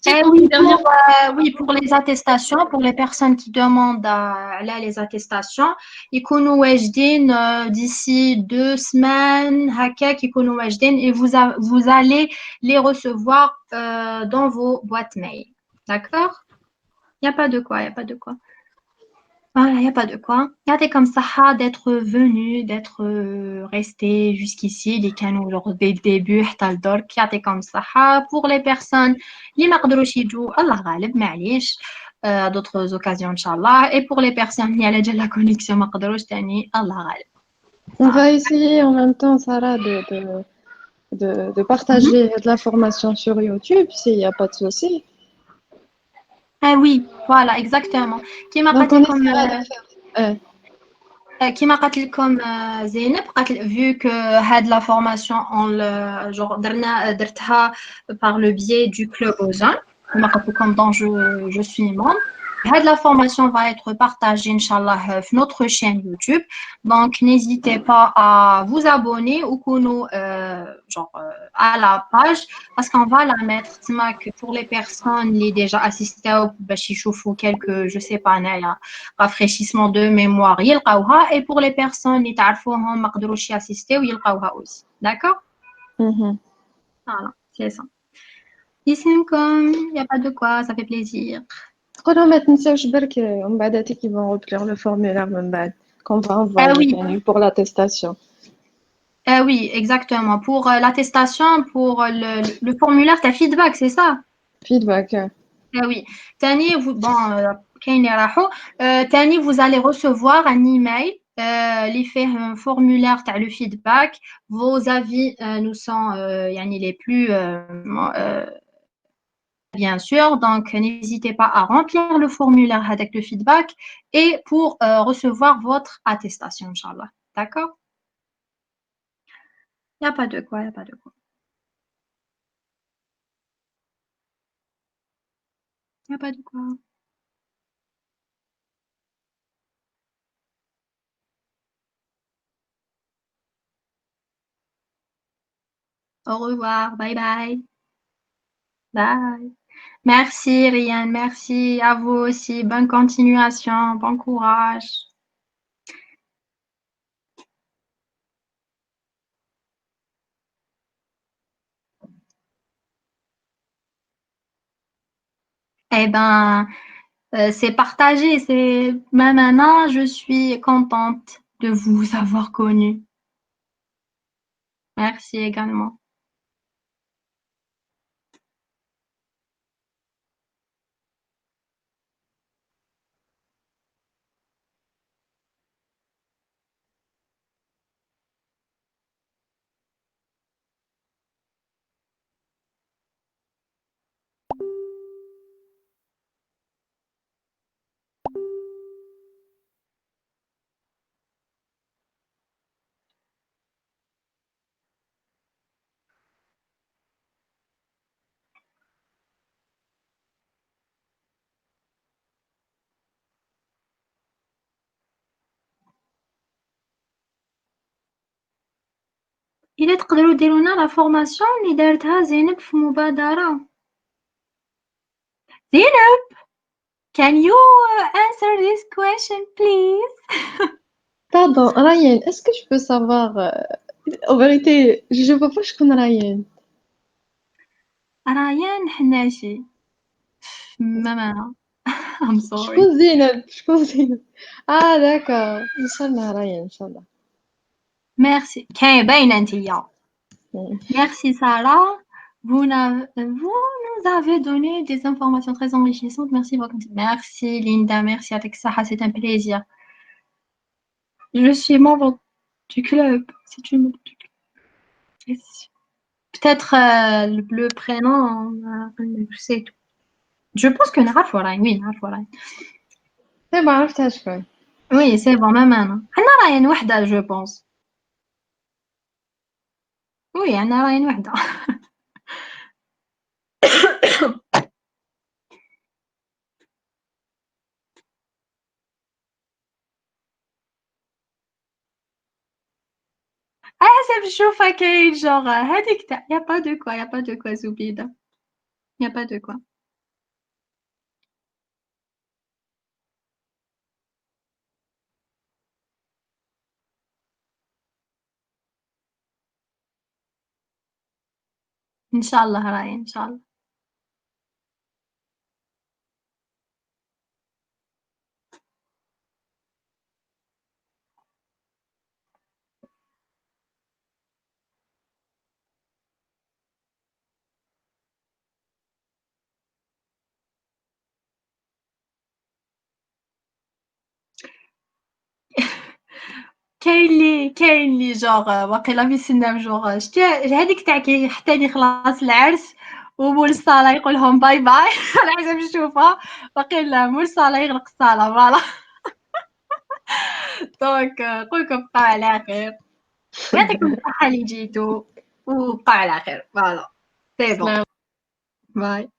Eh oui, pour les attestations, pour les personnes qui demandent là, les attestations, يكونوا واجدين d'ici 2 semaines, هكاك يكونوا واجدين, et vous allez les recevoir dans vos boîtes mail. D'accord? Il n'y a pas de quoi, il n'y a pas de quoi. Voilà, il n'y a pas de quoi. Gardez comme ça d'être venu, d'être resté jusqu'ici, les canaux genre dès le début, حتى الدرك. Gardez comme ça. Pour les personnes اللي ما قدروش يجوا, الله غالب, معليش. D'autres occasions, Inch'Allah. Et pour les personnes اللي على جال la connexion ما قدروش تاني, الله غالب. On va essayer en même temps, Sarah, de partager de l'information sur YouTube, s'il n'y a pas de souci. Ah oui, voilà, exactement. Qui m'a Donc, on essaiera de faire. كيما قالت لكم زينب, vu que هاد la formation genre درتها par le biais du club Ozone, كيما قلت لكم dont je suis membre. La formation va être partagée, Inch'Allah, sur notre chaîne YouTube. Donc, n'hésitez pas à vous abonner ou à la page, parce qu'on va la mettre pour les personnes qui ont déjà assisté au quelques, je sais pas, rafraîchissement de mémoire, et pour les personnes qui ont assisté, aussi. D'accord? Voilà, c'est ça. Ici, il n'y a pas de quoi, ça fait plaisir. ما تنساوش برك ومن بعد هاتيك ils vont remplir le formulaire من بعد qu'on va envoyer pour l'attestation. Oui, exactement. Pour l'attestation, pour le formulaire, tu as feedback, c'est ça? Feedback. Oui. Tani, vous allez recevoir un email, l'effet un formulaire, tu as le feedback. Vos avis nous sont les plus bien sûr. Donc, n'hésitez pas à remplir le formulaire avec le feedback et pour recevoir votre attestation, Inch'Allah. D'accord? Il n'y a pas de quoi, il n'y a pas de quoi. Il n'y a pas de quoi. Au revoir. Bye bye. Bye. Merci, Ryan. Merci à vous aussi. Bonne continuation. Bon courage. Eh ben, c'est partagé. C'est même maintenant, je suis contente de vous avoir connu. Merci également. إلا تقدروا ديروا لنا لا فورماسيون اللي دارتها زينب في مبادرة. زينب, can you answer this question please? Pardon, Ryan, est-ce que je peux savoir, en vérité, je vois pas شكون Ryan. ريان حناشي. ماما. I'm sorry. شكون زينب؟ شكون زينب؟ Ah d'accord, إن شاء الله Ryan, إن شاء الله. Merci. كاين باينة انتيا. Merci Sarah. Vous nous avez donné des informations très enrichissantes. Merci beaucoup. Merci Linda. Merci Alexa. C'est un plaisir. Je suis membre du club. C'est une membre du club. Peut-être le prénom, je sais tout. Je pense que نعرفو راهي. Oui, نعرفو راهي. C'est bon, عرفتها شكون. Oui, c'est bon, même أنا. عندنا راين وحدة, je pense. Oui, عندنا راين وحدة. حسب نشوفها كاين genre هذيك تاع y a pas de quoi, y a pas de quoi زبيدة. Y a pas de quoi. إن شاء الله راين إن شاء الله. كاين لي genre واقيلا في السناب genre شتي هذيك تاع كي حتى لي خلاص العرس ومول الصالة يقول لهم باي باي. على حسب نشوفها واقيلا مول الصالة يغلق الصالة فوالا. دونك نقولكم بقاو على خير. يعطيكم الصحة اللي جيتو وبقاو على خير فوالا. سي بون. باي.